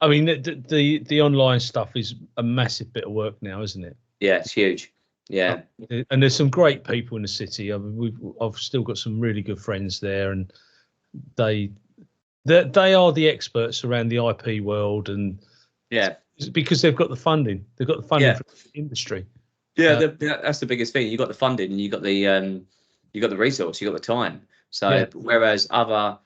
C: I mean, the online stuff is a massive bit of work now, isn't it?
B: Yeah, it's huge. Yeah.
C: And there's some great people in the city. I mean, I've still got some really good friends there, and they are the experts around the IP world, and
B: yeah,
C: because they've got the funding. They've got the funding for the industry.
B: Yeah, that's the biggest thing. You got the funding, and you got the resource, you got the time. So whereas other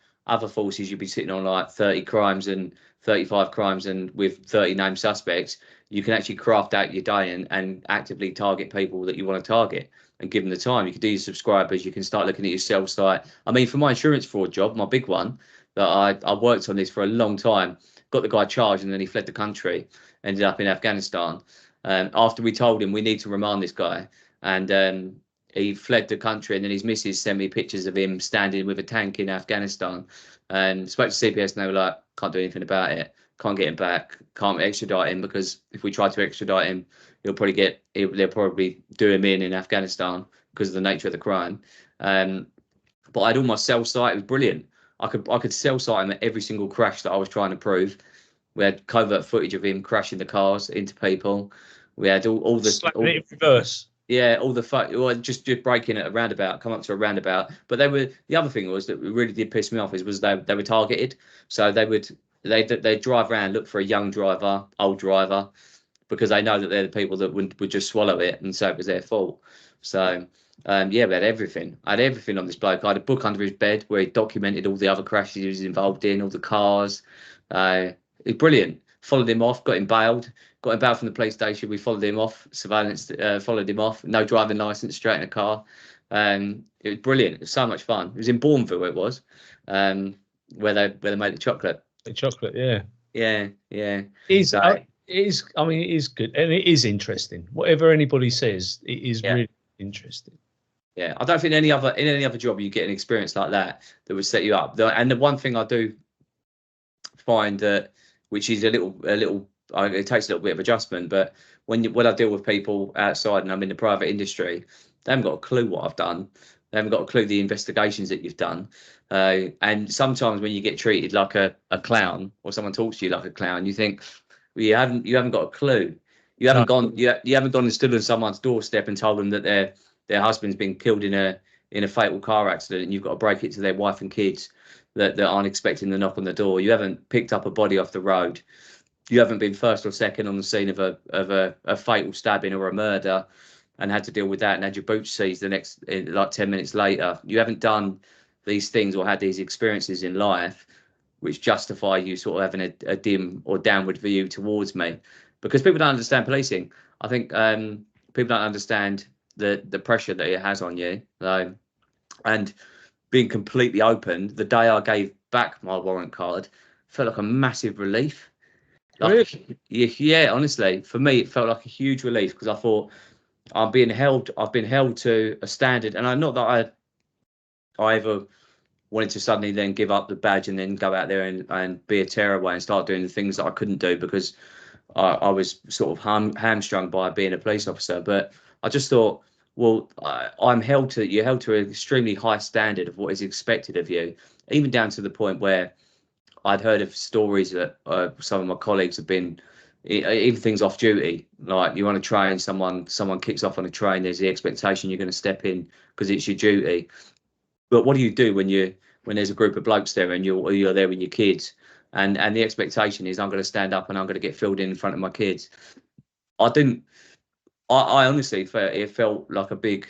B: forces, you'd be sitting on like 30 crimes and 35 crimes and with 30 named suspects, you can actually craft out your day and actively target people that you want to target and give them the time. You can do your subscribers, you can start looking at your sell site. I mean, for my insurance fraud job, my big one, that I worked on this for a long time, got the guy charged and then he fled the country, ended up in Afghanistan. After we told him we need to remand this guy, and he fled the country, and then his missus sent me pictures of him standing with a tank in Afghanistan. And spoke to CPS, and they were like, "Can't do anything about it. Can't get him back. Can't extradite him because if we try to extradite him, they'll probably do him in Afghanistan because of the nature of the crime." But I had all my cell site. It was brilliant. I could cell site him at every single crash that I was trying to prove. We had covert footage of him crashing the cars into people. We had all the
C: in reverse.
B: Yeah, all the just breaking at a roundabout, come up to a roundabout. But the other thing was that really did piss me off was they were targeted. So they'd drive around, look for a young driver, old driver, because they know that they're the people that would just swallow it, and so it was their fault. So we had everything. I had everything on this bloke. I had a book under his bed where he documented all the other crashes he was involved in, all the cars. It's brilliant. followed him off, got him bailed from the police station. We followed him off, surveillance, followed him off, no driving license, straight in a car. It was brilliant. It was so much fun. It was in Bourneville, it was, where they made the chocolate.
C: The chocolate, yeah.
B: Yeah.
C: It is, I mean, it is good, and it is interesting. Whatever anybody says, it is really interesting.
B: Yeah, I don't think in any other job you get an experience like that would set you up. And the one thing I do find that, which is a little, it takes a little bit of adjustment, but when I deal with people outside and I'm in the private industry, they haven't got a clue what I've done. They haven't got a clue the investigations that you've done. And sometimes when you get treated like a clown, or someone talks to you like a clown, you think, well, you haven't got a clue. You haven't gone and stood on someone's doorstep and told them that their husband's been killed in a fatal car accident, and you've got to break it to their wife and kids that aren't expecting the knock on the door. You haven't picked up a body off the road. You haven't been first or second on the scene of a fatal stabbing or a murder and had to deal with that and had your boots seized the next, like 10 minutes later. You haven't done these things or had these experiences in life which justify you sort of having a dim or downward view towards me, because people don't understand policing. I think people don't understand the pressure that it has on you. And being completely open, the day I gave back my warrant card felt like a massive relief. Like, yeah, honestly, for me, it felt like a huge relief, because I thought I've been held to a standard, and I'm not that I ever wanted to suddenly then give up the badge and then go out there and be a tearaway and start doing the things that I couldn't do because I was sort of hamstrung by being a police officer. But I just thought, well, you're held to an extremely high standard of what is expected of you, even down to the point where I'd heard of stories that some of my colleagues have been, even things off duty, like you want to train someone kicks off on a train, there's the expectation you're going to step in because it's your duty. But what do you do when there's a group of blokes there and you're there with your kids, and the expectation is I'm going to stand up and I'm going to get filled in front of my kids? I honestly felt like a big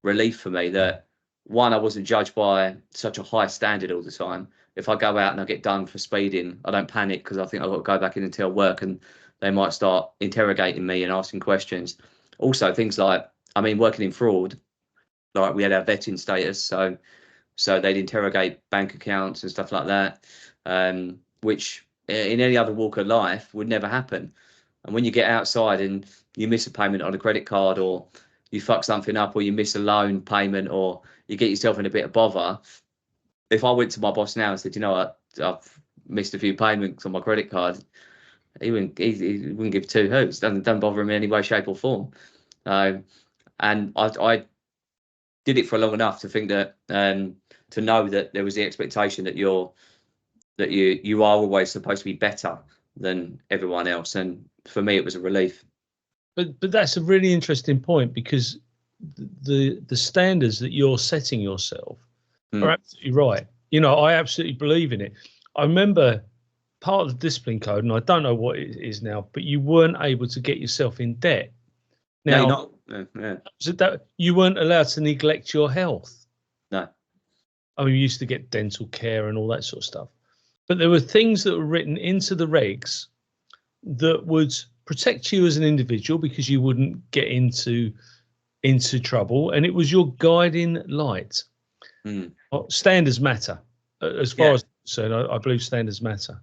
B: relief for me that, one, I wasn't judged by such a high standard all the time. If I go out and I get done for speeding, I don't panic because I think I've got to go back in and tell work and they might start interrogating me and asking questions. Also, things like, working in fraud, like we had our vetting status, so they'd interrogate bank accounts and stuff like that, which in any other walk of life would never happen. And when you get outside and you miss a payment on a credit card, or you fuck something up, or you miss a loan payment, or you get yourself in a bit of bother, if I went to my boss now and said, you know what, I've missed a few payments on my credit card, he wouldn't give two hoots. Doesn't bother him in any way, shape or form. And I did it for long enough to think that, to know that there was the expectation that you are always supposed to be better than everyone else. And for me, it was a relief.
C: But that's a really interesting point, because the standards that you're setting yourself are absolutely right. I absolutely believe in it. I remember part of the discipline code, and I don't know what it is now, but you weren't able to get yourself in debt. Now,
B: no, you're not.
C: So that you weren't allowed to neglect your health.
B: No.
C: You used to get dental care and all that sort of stuff. But there were things that were written into the regs that would protect you as an individual, because you wouldn't get into trouble, and it was your guiding light. Standards matter. As far as I believe standards matter.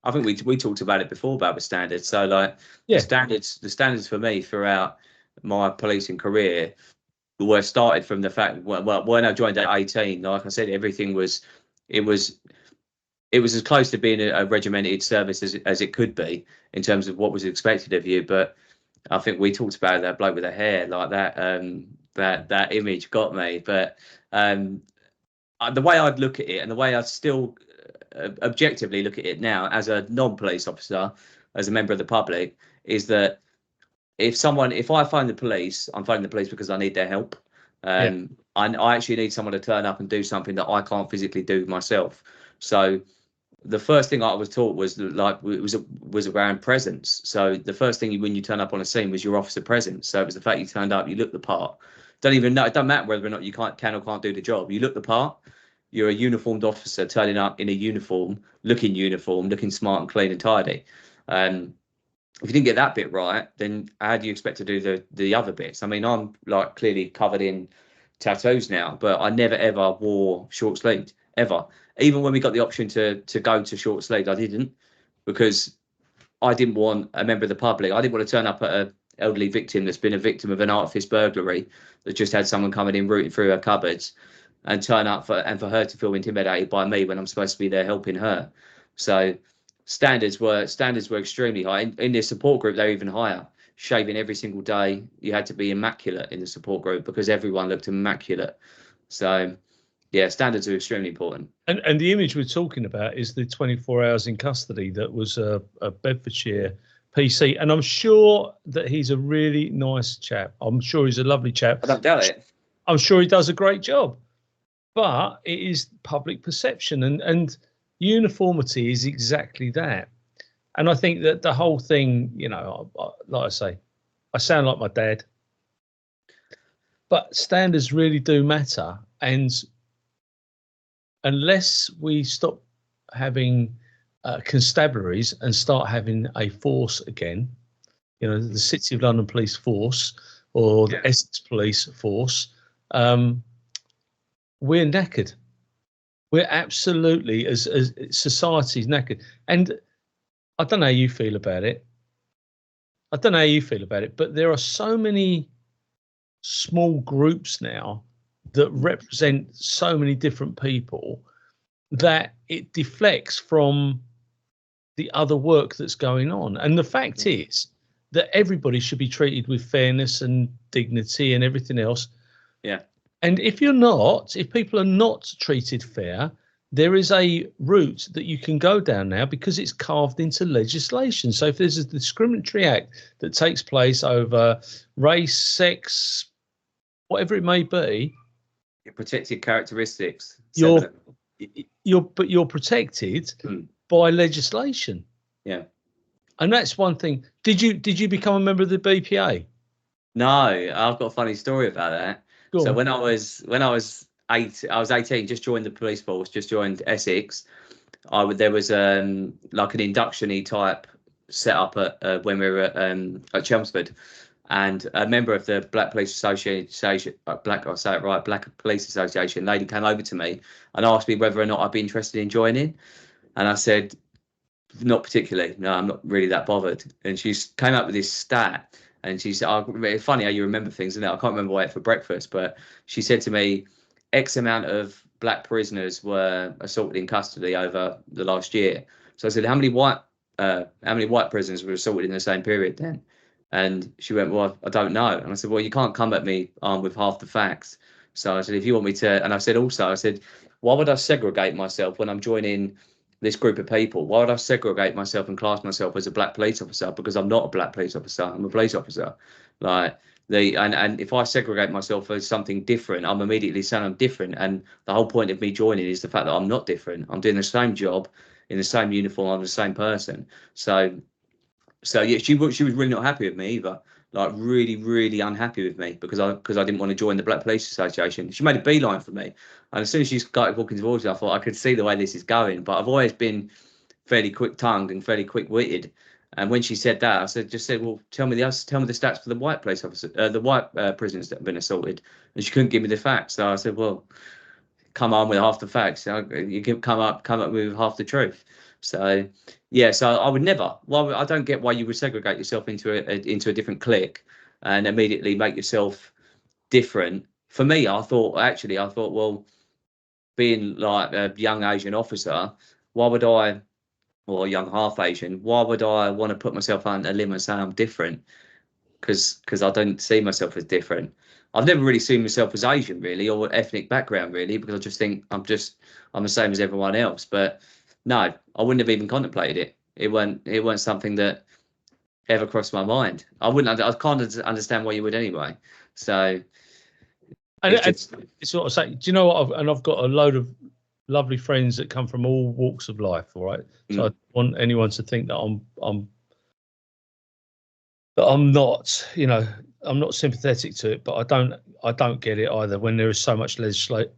B: I think we talked about it before about the standards. So the standards for me throughout my policing career were started from the fact, when I joined at 18, like I said, everything was as close to being a regimented service as it could be in terms of what was expected of you. But I think we talked about that bloke with the hair like that. That image got me. But the way I'd look at it, and the way I still objectively look at it now as a non-police officer, as a member of the public, is that if I phone the police, I'm phoning the police because I need their help. I actually need someone to turn up and do something that I can't physically do myself. So the first thing I was taught was was around presence. So the first thing when you turn up on a scene was your officer presence. So it was the fact you turned up, you looked the part. Don't even know. It doesn't matter whether or not you can or can't do the job. You look the part. You're a uniformed officer turning up in a uniform, looking smart and clean and tidy. If you didn't get that bit right, then how do you expect to do the other bits? I mean, I'm like clearly covered in tattoos now, but I never ever wore short sleeved ever. Even when we got the option to go to short sleeved, I didn't, because I didn't want a member of the public. I didn't want to turn up at an elderly victim that's been a victim of an artifice burglary that just had someone coming in rooting through her cupboards, and turn up for her to feel intimidated by me when I'm supposed to be there helping her. So standards were extremely high. In the support group, they're even higher. Shaving every single day. You had to be immaculate in the support group because everyone looked immaculate. So yeah, standards are extremely important.
C: And the image we're talking about is the 24 hours in custody that was a Bedfordshire PC. And I'm sure that he's a really nice chap. I'm sure he's a lovely chap.
B: I don't doubt it.
C: I'm sure he does a great job. But it is public perception, and uniformity is exactly that. And I think that the whole thing, you know, like I say, I sound like my dad, but standards really do matter. And unless we stop having constabularies and start having a force again, you know, the City of London Police force or the Essex Police force, we're knackered. We're absolutely, as society's knackered. And I don't know how you feel about it. But there are so many small groups now that represent so many different people that it deflects from the other work that's going on. And the fact is that everybody should be treated with fairness and dignity and everything else.
B: Yeah.
C: And if people are not treated fair, there is a route that you can go down now because it's carved into legislation. So if there's a discriminatory act that takes place over race, sex, whatever it may be,
B: your protected characteristics.
C: You're protected by legislation.
B: Yeah.
C: And that's one thing. Did you become a member of the BPA?
B: No, I've got a funny story about that. So when I was 18, just joined the police force, just joined Essex. There was like an induction-y type set up at when we were at Chelmsford, and a member of the Black Police Association, Black Police Association lady came over to me and asked me whether or not I'd be interested in joining, and I said not particularly. No, I'm not really that bothered. And she came up with this stat. And she said, it's funny how you remember things, isn't it? I can't remember what I ate for breakfast, but she said to me, X amount of black prisoners were assaulted in custody over the last year. So I said, how many white prisoners were assaulted in the same period then? And she went, well, I don't know. And I said, well, you can't come at me with half the facts. So I said, if you want me to, and I said, why would I segregate myself when I'm joining this group of people? Why would I segregate myself and class myself as a black police officer? Because I'm not a black police officer. I'm a police officer. And if I segregate myself as something different, I'm immediately saying I'm different. And the whole point of me joining is the fact that I'm not different. I'm doing the same job in the same uniform. I'm the same person. So yeah, she was really not happy with me either. Like really, really unhappy with me because I didn't want to join the Black Police Association. She made a beeline for me, and as soon as she started walking towards me, I thought I could see the way this is going. But I've always been fairly quick-tongued and fairly quick-witted. And when she said that, I said, well, tell me the stats for the white police officer, the white prisoners that have been assaulted. And she couldn't give me the facts. So I said, well, come on with half the facts. You can come up with half the truth. So yeah, so I would never. Well, I don't get why you would segregate yourself into a different clique and immediately make yourself different. For me, I thought, well, being like a young Asian officer, why would I, or a young half Asian, why would I want to put myself on a limb and say I'm different? Because I don't see myself as different. I've never really seen myself as Asian, really, or ethnic background, really, because I just think I'm the same as everyone else. But no, I wouldn't have even contemplated it. It weren't something that ever crossed my mind. I can't understand why you would anyway. So,
C: it's what I say. Do you know what? I've got a load of lovely friends that come from all walks of life. All right, so I don't want anyone to think that I'm not, I'm not sympathetic to it, but I don't get it either when there is so much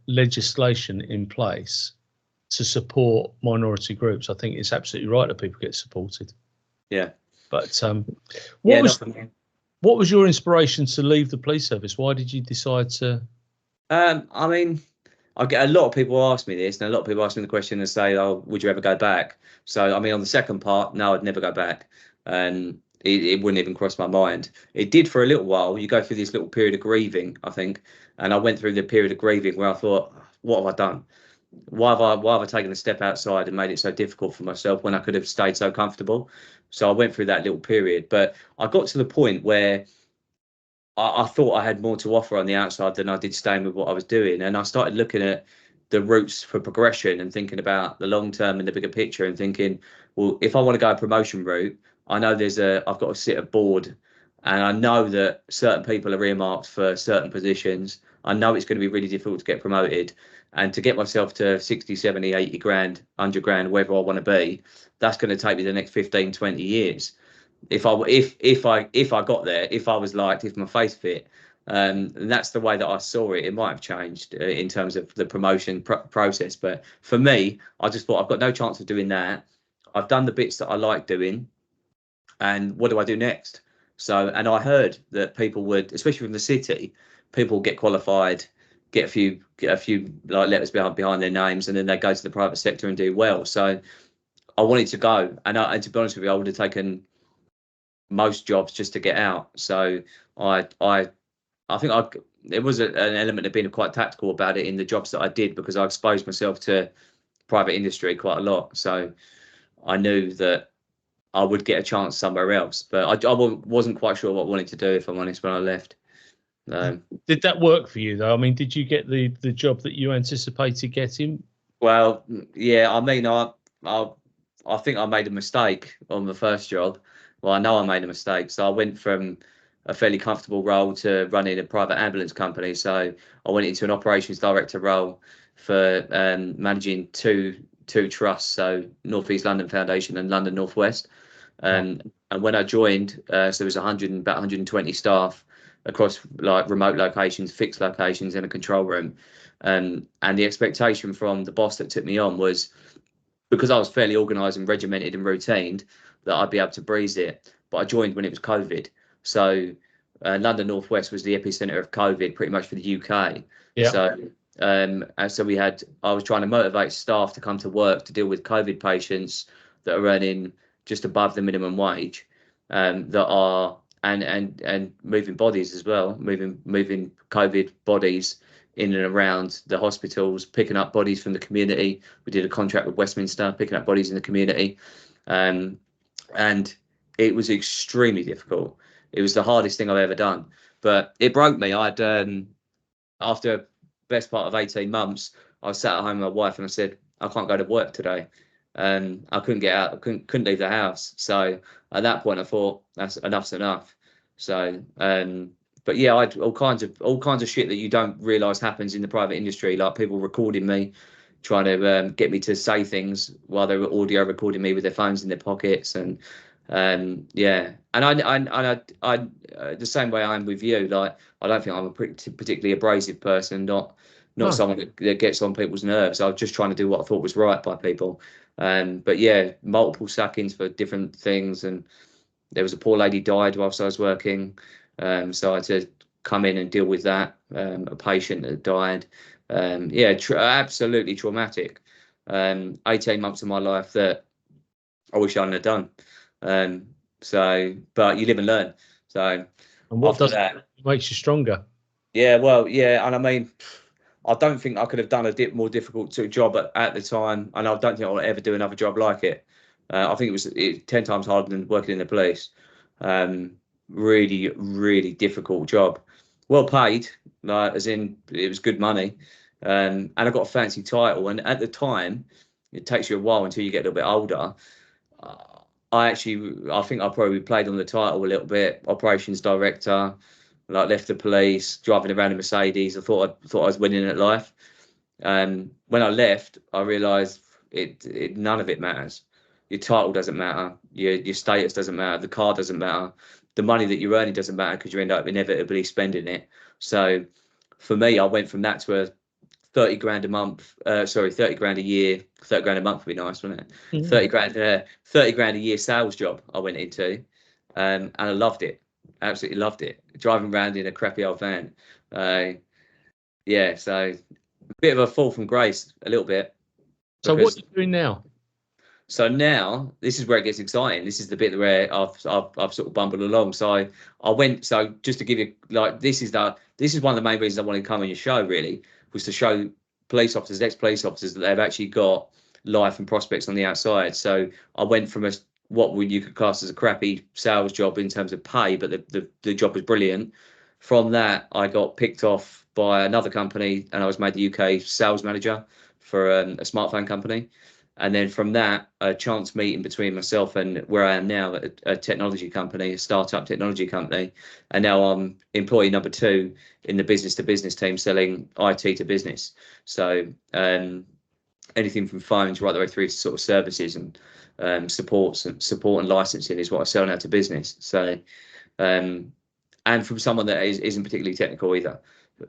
C: legislation in place to support minority groups. I think it's absolutely right that people get supported.
B: Yeah.
C: But
B: Yeah,
C: what was your inspiration to leave the police service? Why did you decide to?
B: I mean, I get a lot of people ask me this, and a lot of people ask me the question and say, "Oh, would you ever go back?" So, I mean, on the second part, no, I'd never go back. It wouldn't even cross my mind. It did for a little while. You go through this little period of grieving, I think, and I went through the period of grieving where I thought, "What have I done? Why have I taken a step outside and made it so difficult for myself when I could have stayed so comfortable?" So I went through that little period, but I got to the point where I thought I had more to offer on the outside than I did staying with what I was doing. And I started looking at the routes for progression and thinking about the long term and the bigger picture and thinking, well, if I want to go a promotion route, I know I've got to sit a board, and I know that certain people are earmarked for certain positions. I know it's going to be really difficult to get promoted, and to get myself to 60, 70, 80 grand, 100 grand, wherever I want to be, that's going to take me the next 15, 20 years. If I got there, if I was liked, if my face fit, and that's the way that I saw it. It might have changed in terms of the promotion process, but for me, I just thought I've got no chance of doing that. I've done the bits that I like doing, and what do I do next? So, and I heard that people would, especially from the city, people get qualified, get a few like letters behind their names, and then they go to the private sector and do well. So I wanted to go, and to be honest with you, I would have taken most jobs just to get out. So I think there was an element of being quite tactical about it in the jobs that I did, because I exposed myself to private industry quite a lot. So I knew that I would get a chance somewhere else, but I wasn't quite sure what I wanted to do, if I'm honest, when I left.
C: Did that work for you though? I mean, did you get the job that you anticipated getting?
B: Well, yeah, I mean, I think I made a mistake on the first job. Well, I know I made a mistake. So I went from a fairly comfortable role to running a private ambulance company. So I went into an operations director role for managing two trusts, so North East London Foundation and London North West. And when I joined, so there was about 120 staff across like remote locations, fixed locations, and a control room. And the expectation from the boss that took me on was, because I was fairly organised and regimented and routined, that I'd be able to breeze it. But I joined when it was COVID. So London North West was the epicentre of COVID pretty much for the UK.
C: Yeah.
B: So I was trying to motivate staff to come to work to deal with COVID patients that are earning just above the minimum wage, that are and moving bodies as well, moving COVID bodies in and around the hospitals, picking up bodies from the community. We did a contract with Westminster, picking up bodies in the community, and it was extremely difficult. It was the hardest thing I've ever done, but it broke me. After best part of 18 months, I sat at home with my wife and I said, I can't go to work today. I couldn't get out. I couldn't leave the house. So at that point, I thought enough's enough. So, but yeah, I had all kinds of shit that you don't realise happens in the private industry, like people recording me, trying to get me to say things while they were audio recording me with their phones in their pockets, and yeah, and I the same way I am with you. Like, I don't think I'm a particularly abrasive person, not
C: No.
B: someone that gets on people's nerves. I was just trying to do what I thought was right by people. But yeah, multiple sackings for different things, and there was a poor lady died whilst I was working, so I had to come in and deal with that. A patient that died. Yeah, absolutely traumatic. 18 months of my life that I wish I hadn't have done. So, but you live and learn. So,
C: And what
B: after
C: does
B: that,
C: makes you stronger?
B: yeah, well, yeah, and I mean, I don't think I could have done a more difficult job at the time, and I don't think I'll ever do another job like it. I think it was 10 times harder than working in the police. Really, really difficult job. Well paid, like, as in it was good money, and I got a fancy title. And at the time, it takes you a while until you get a little bit older. I think I probably played on the title a little bit. Operations director, like, left the police, driving around in Mercedes. I thought I was winning at life. When I left, I realised it none of it matters. Your title doesn't matter. Your status doesn't matter. The car doesn't matter. The money that you're earning doesn't matter, because you end up inevitably spending it. So for me, I went from that to a 30 grand a month. 30 grand a year. 30 grand a month would be nice, wouldn't it?
C: Mm.
B: 30 grand a year sales job I went into, and I loved it. Absolutely loved it. Driving around in a crappy old van. Yeah, so a bit of a fall from grace, a little bit.
C: So what are you doing now?
B: So now this is where it gets exciting. This is the bit where I've sort of bumbled along. So I went. So just to give you, like, this is one of the main reasons I wanted to come on your show. Really, was to show police officers, ex-police officers, that they've actually got life and prospects on the outside. So I went from what you could class as a crappy sales job in terms of pay, but the job was brilliant. From that, I got picked off by another company, and I was made the UK sales manager for a smartphone company. And then from that, a chance meeting between myself and where I am now, a technology company, a startup technology company. And now I'm employee number 2 in the business to business team, selling IT to business. So anything from phones right the way through to sort of services and support and licensing is what I sell now to business. So and from someone that isn't particularly technical either,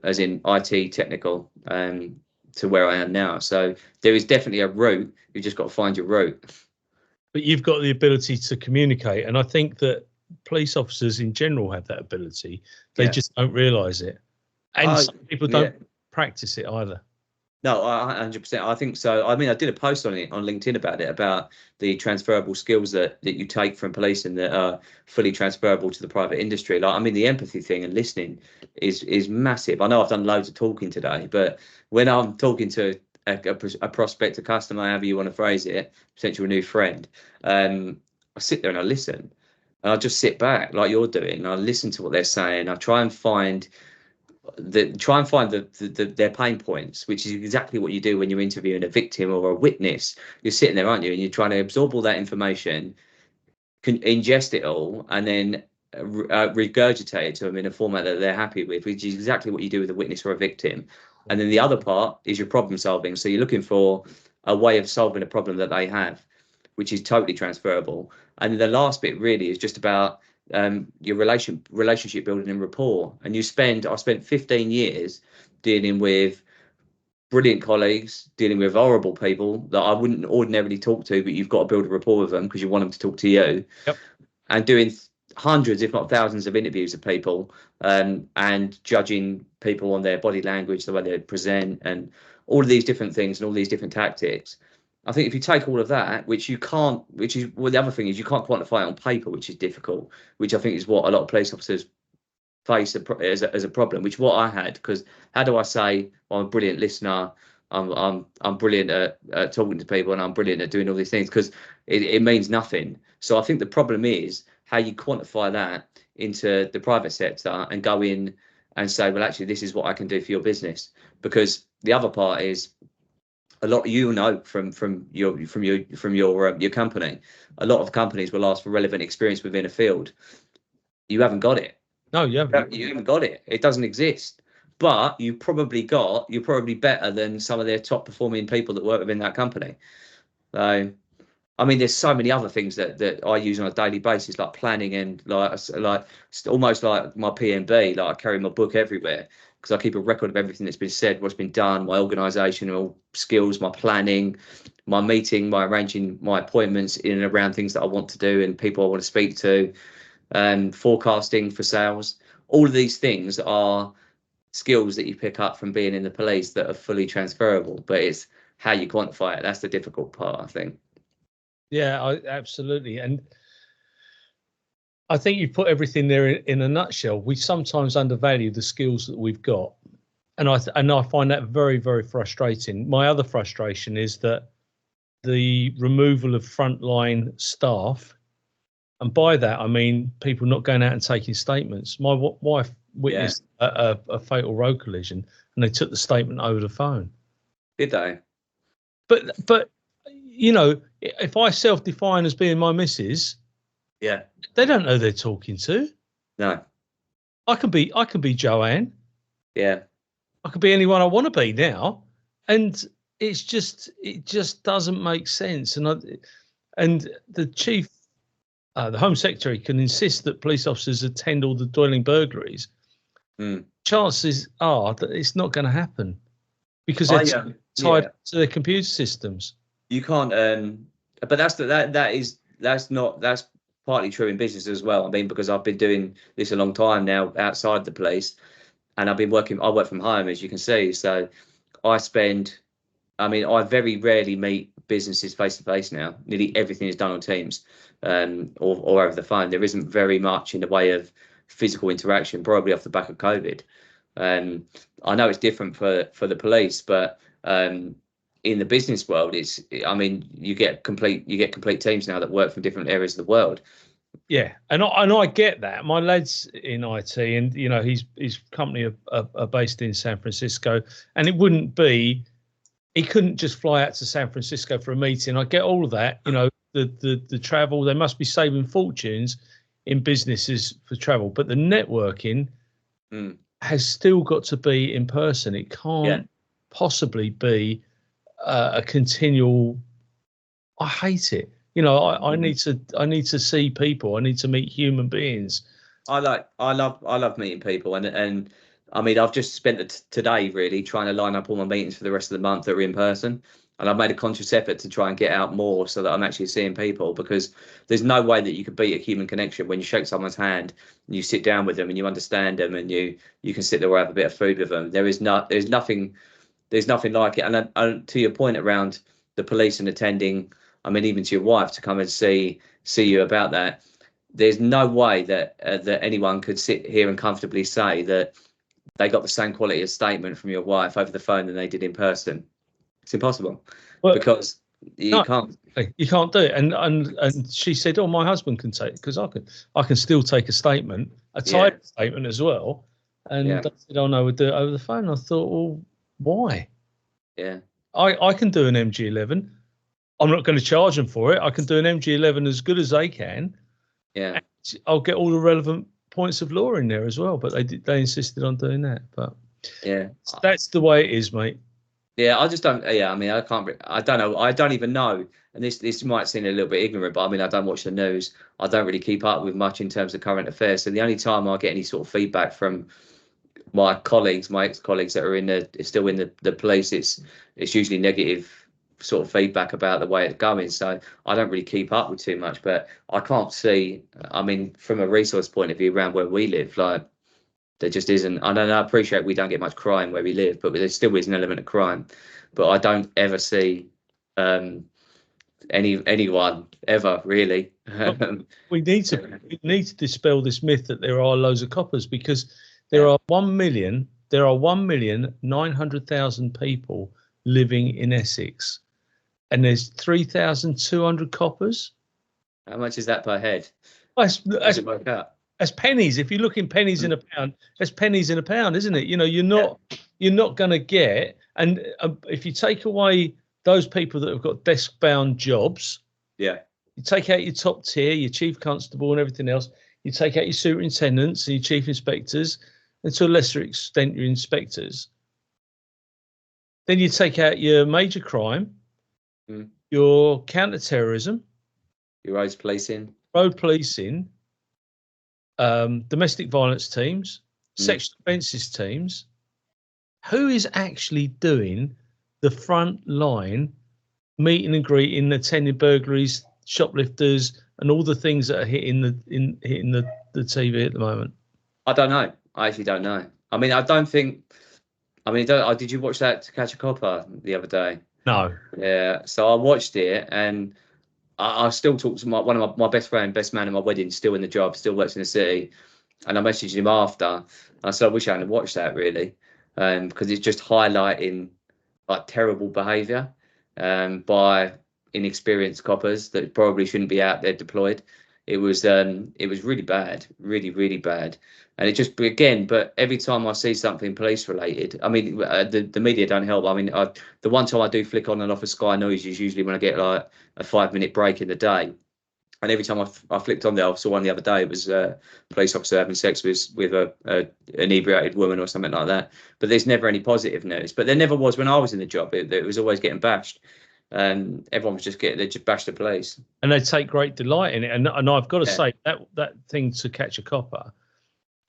B: as in IT technical, to where I am now. So there is definitely a route. You've just got to find your route.
C: But you've got the ability to communicate, and I think that police officers in general have that ability. They just don't realise it, and some people don't practice it either.
B: No, 100%. I think so. I mean, I did a post on it on LinkedIn about it, about the transferable skills that you take from policing that are fully transferable to the private industry. Like, I mean, the empathy thing and listening is massive. I know I've done loads of talking today, but when I'm talking to a prospect, a customer, however you want to phrase it, potentially a new friend, I sit there and I listen, and I just sit back like you're doing. And I listen to what they're saying. I try and find their pain points, which is exactly what you do when you're interviewing a victim or a witness. You're sitting there, aren't you, and you're trying to absorb all that information, can ingest it all, and then regurgitate it to them in a format that they're happy with, which is exactly what you do with a witness or a victim. And then the other part is your problem solving. So you're looking for a way of solving a problem that they have, which is totally transferable. And the last bit really is just about your relationship building and rapport. And I spent 15 years dealing with brilliant colleagues, dealing with horrible people that I wouldn't ordinarily talk to, but you've got to build a rapport with them because you want them to talk to you.
C: Yep.
B: And doing hundreds, if not thousands, of interviews of people, and judging people on their body language, the way they present, and all of these different things and all these different tactics. I think if you take all of that, the other thing is you can't quantify it on paper, which is difficult, which I think is what a lot of police officers face as a problem, which what I had, because how do I say, well, I'm a brilliant listener, I'm brilliant at talking to people, and I'm brilliant at doing all these things, because it means nothing. So I think the problem is how you quantify that into the private sector and go in and say, well, actually, this is what I can do for your business. Because the other part is, a lot, you know, from your company, a lot of companies will ask for relevant experience within a field. You haven't got it.
C: No, you haven't.
B: You haven't got it. It doesn't exist. But you're probably better than some of their top performing people that work within that company. So, I mean, there's so many other things that I use on a daily basis, like planning and like almost like my PMB. Like, I carry my book everywhere because I keep a record of everything that's been said, what's been done, my organisational skills, my planning, my meeting, my arranging my appointments in and around things that I want to do and people I want to speak to, forecasting for sales. All of these things are skills that you pick up from being in the police that are fully transferable, but it's how you quantify it. That's the difficult part, I think.
C: Yeah, absolutely. And I think you put everything there in a nutshell. We sometimes undervalue the skills that we've got. And I find that very, very frustrating. My other frustration is that the removal of frontline staff, and by that I mean people not going out and taking statements. My wife witnessed a fatal road collision, and they took the statement over the phone.
B: Did they?
C: But you know, if I self-define as being my missus,
B: yeah,
C: they don't know they're talking to.
B: No,
C: I can be Joanne.
B: Yeah,
C: I could be anyone I want to be now, and it just doesn't make sense. And the chief, the Home Secretary, can insist that police officers attend all the dwelling burglaries. Chances are that it's not going to happen because they're tied to their computer systems.
B: You can't, but that's partly true in business as well. I mean, because I've been doing this a long time now outside the police, and I work from home, as you can see. So I very rarely meet businesses face to face now. Nearly everything is done on Teams, or over the phone. There isn't very much in the way of physical interaction, probably off the back of COVID. I know it's different for the police, but in the business world, you get complete teams now that work from different areas of the world.
C: Yeah, and I get that. My lad's in IT, and his company are based in San Francisco, and he couldn't just fly out to San Francisco for a meeting. I get all of that. The travel, they must be saving fortunes in businesses for travel, but the networking has still got to be in person. It can't possibly be a continual. I hate it. I need to see people. I need to meet human beings.
B: I love meeting people, and I mean, I've just spent today really trying to line up all my meetings for the rest of the month that are in person, and I've made a conscious effort to try and get out more so that I'm actually seeing people, because there's no way that you could beat a human connection when you shake someone's hand and you sit down with them and you understand them, and you can sit there or have a bit of food with them. There's nothing like it. And to your point around the police and attending, I mean, even to your wife to come and see you about that, there's no way that anyone could sit here and comfortably say that they got the same quality of statement from your wife over the phone than they did in person. It's impossible, because you can't
C: do it. And she said, "Oh, my husband can take it, because I can still take a statement, a typed statement as well." And they said, "Oh no, we'll do it over the phone." I thought, well, why?
B: Yeah,
C: I can do an MG11. I'm not going to charge them for it. I can do an MG11 as good as they can.
B: Yeah,
C: I'll get all the relevant points of law in there as well. But they insisted on doing that. But that's the way it is, mate.
B: Yeah, I just don't. Yeah, I mean, I don't know. I don't even know. And this might seem a little bit ignorant, but I mean, I don't watch the news. I don't really keep up with much in terms of current affairs. So the only time I get any sort of feedback from my ex-colleagues that are still in the police, it's usually negative sort of feedback about the way it's going. So I don't really keep up with too much, but I can't see, I mean, from a resource point of view around where we live, like, there just isn't. I appreciate we don't get much crime where we live, but there still is an element of crime. But I don't ever see anyone ever really.
C: We need to dispel this myth that there are loads of coppers, because there are 1,900,000 people living in Essex, and there's 3,200 coppers.
B: How much is that per head?
C: Does it work out? That's pennies. If you look in pennies in a pound, that's pennies in a pound, isn't it? You're not going to get. And if you take away those people that have got desk-bound jobs, you take out your top tier, your chief constable and everything else. You take out your superintendents and your chief inspectors, and to a lesser extent your inspectors. Then you take out your major crime, your counter-terrorism,
B: your road policing,
C: domestic violence teams, sexual offences teams. Who is actually doing the front line meeting and greeting, attending burglaries, shoplifters, and all the things that are hitting the TV at the moment?
B: I don't know. I actually don't know. I mean, did you watch that To Catch a Copper the other day?
C: No.
B: Yeah. So I watched it, and I still talk to one of my best man at my wedding, still in the job, still works in the city. And I messaged him after. I said, I wish I hadn't watched that really, because it's just highlighting like terrible behaviour by inexperienced coppers that probably shouldn't be out there deployed. It was really bad, really, really bad. And it just, again, but every time I see something police related, I mean, the media don't help. I mean, the one time I do flick on and off of Sky News is usually when I get like a 5-minute break in the day. And every time I flicked on there, I saw one the other day, it was a police officer having sex with a inebriated woman or something like that. But there's never any positive news. But there never was when I was in the job. It was always getting bashed. And everyone was just bashed the police.
C: And they take great delight in it. And I've got to say that thing To Catch a Copper,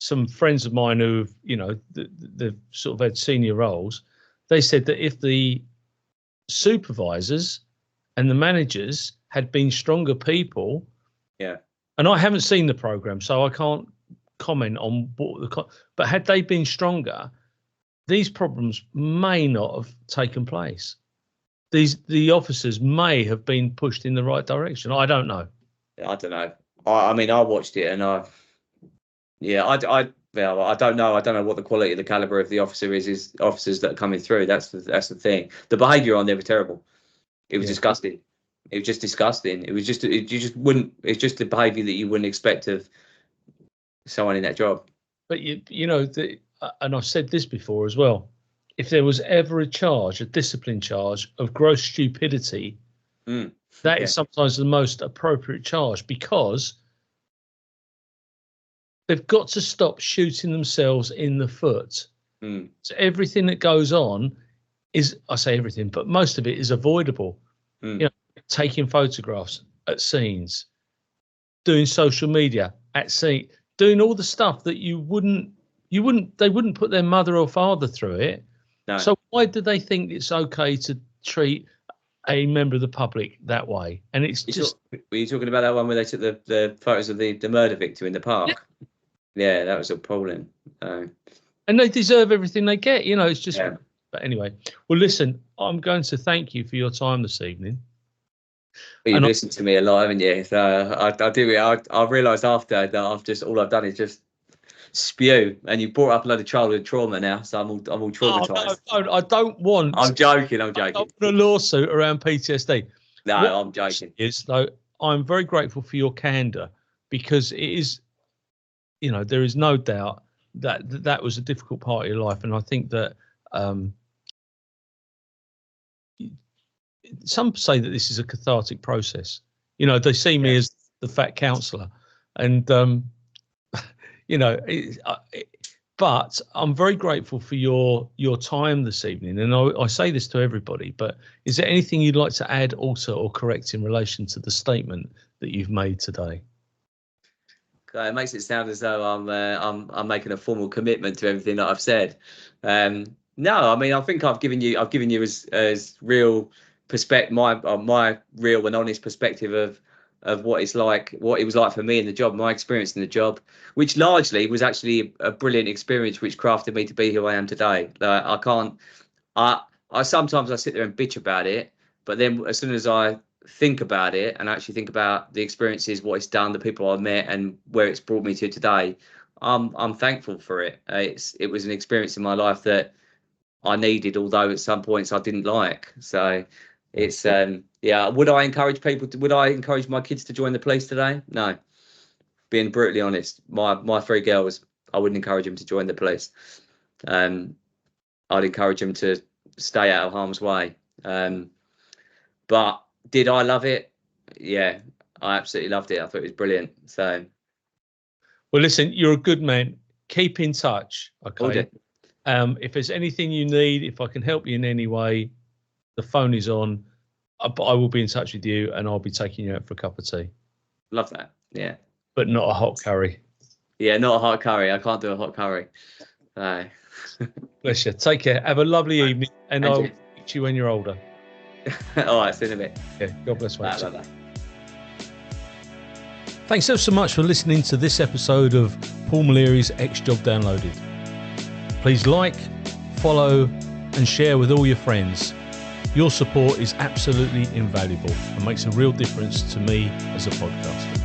C: some friends of mine who've, they've sort of had senior roles, they said that if the supervisors and the managers had been stronger people, and I haven't seen the program, so I can't comment on what but had they been stronger, these problems may not have taken place. The officers may have been pushed in the right direction. I don't know.
B: I don't know. I mean, I watched it, and I don't know. I don't know what the quality, the caliber of the officer is officers that are coming through. That's the thing. The behaviour on there was terrible. It was disgusting. It was just disgusting. It was just you just wouldn't. It's just the behaviour that you wouldn't expect of someone in that job.
C: But you know, and I've said this before as well. If there was ever a discipline charge of gross stupidity, that is sometimes the most appropriate charge, because they've got to stop shooting themselves in the foot. So everything that goes on is, I say everything, but most of it is avoidable. You know, taking photographs at scenes, doing social media at scene, doing all the stuff that they wouldn't put their mother or father through it. No. So why do they think it's okay to treat a member of the public that way? And it's just.
B: Were you talking about that one where they took the photos of the murder victim in the park? Yeah, that was appalling.
C: And they deserve everything they get. You know, it's just. Yeah. But anyway, well, listen, I'm going to thank you for your time this evening.
B: Well, you've listened to me a lot, haven't you? So I do. I realised after that all I've done is just spew, and you brought up a load of childhood trauma now, so I'm all traumatised.
C: Oh, no, I don't want.
B: I'm joking.
C: I don't want a lawsuit around PTSD.
B: No, I'm joking.
C: Though, I'm very grateful for your candour, because it is, you know, there is no doubt that was a difficult part of your life, and I think that some say that this is a cathartic process. You know, they see me as the fat counsellor, and you know, but I'm very grateful for your time this evening. And I say this to everybody, but is there anything you'd like to add, alter, or correct in relation to the statement that you've made today?
B: It makes it sound as though I'm making a formal commitment to everything that I've said. No, I mean, I think I've given you as real perspective, my real and honest perspective of what it was like for me in the job, my experience in the job, which largely was actually a brilliant experience, which crafted me to be who I am today. I sometimes sit there and bitch about it, but then as soon as I think about it and actually think about the experiences, what it's done, the people I've met, and where it's brought me to today, I'm thankful for it. It was an experience in my life that I needed, although at some points I didn't like. So it's would I encourage my kids to join the police today? No, being brutally honest, my 3 girls, I wouldn't encourage them to join the police. I'd encourage them to stay out of harm's way. But did I love it? Yeah, I absolutely loved it. I thought it was brilliant. So,
C: well, listen, you're a good man. Keep in touch, okay? If there's anything you need, if I can help you in any way, the phone is on. I will be in touch with you, and I'll be taking you out for a cup of tea.
B: Love that. Yeah.
C: But not a hot curry.
B: Yeah, not a hot curry. I can't do a hot curry. No.
C: Bless you. Take care. Have a lovely evening, and I'll speak to you when you're older.
B: All right, see you in a bit.
C: Yeah, God bless you.
B: Bye.
A: Thanks so much for listening to this episode of Paul Mulleary's X Job Downloaded. Please like, follow, and share with all your friends. Your support is absolutely invaluable and makes a real difference to me as a podcaster.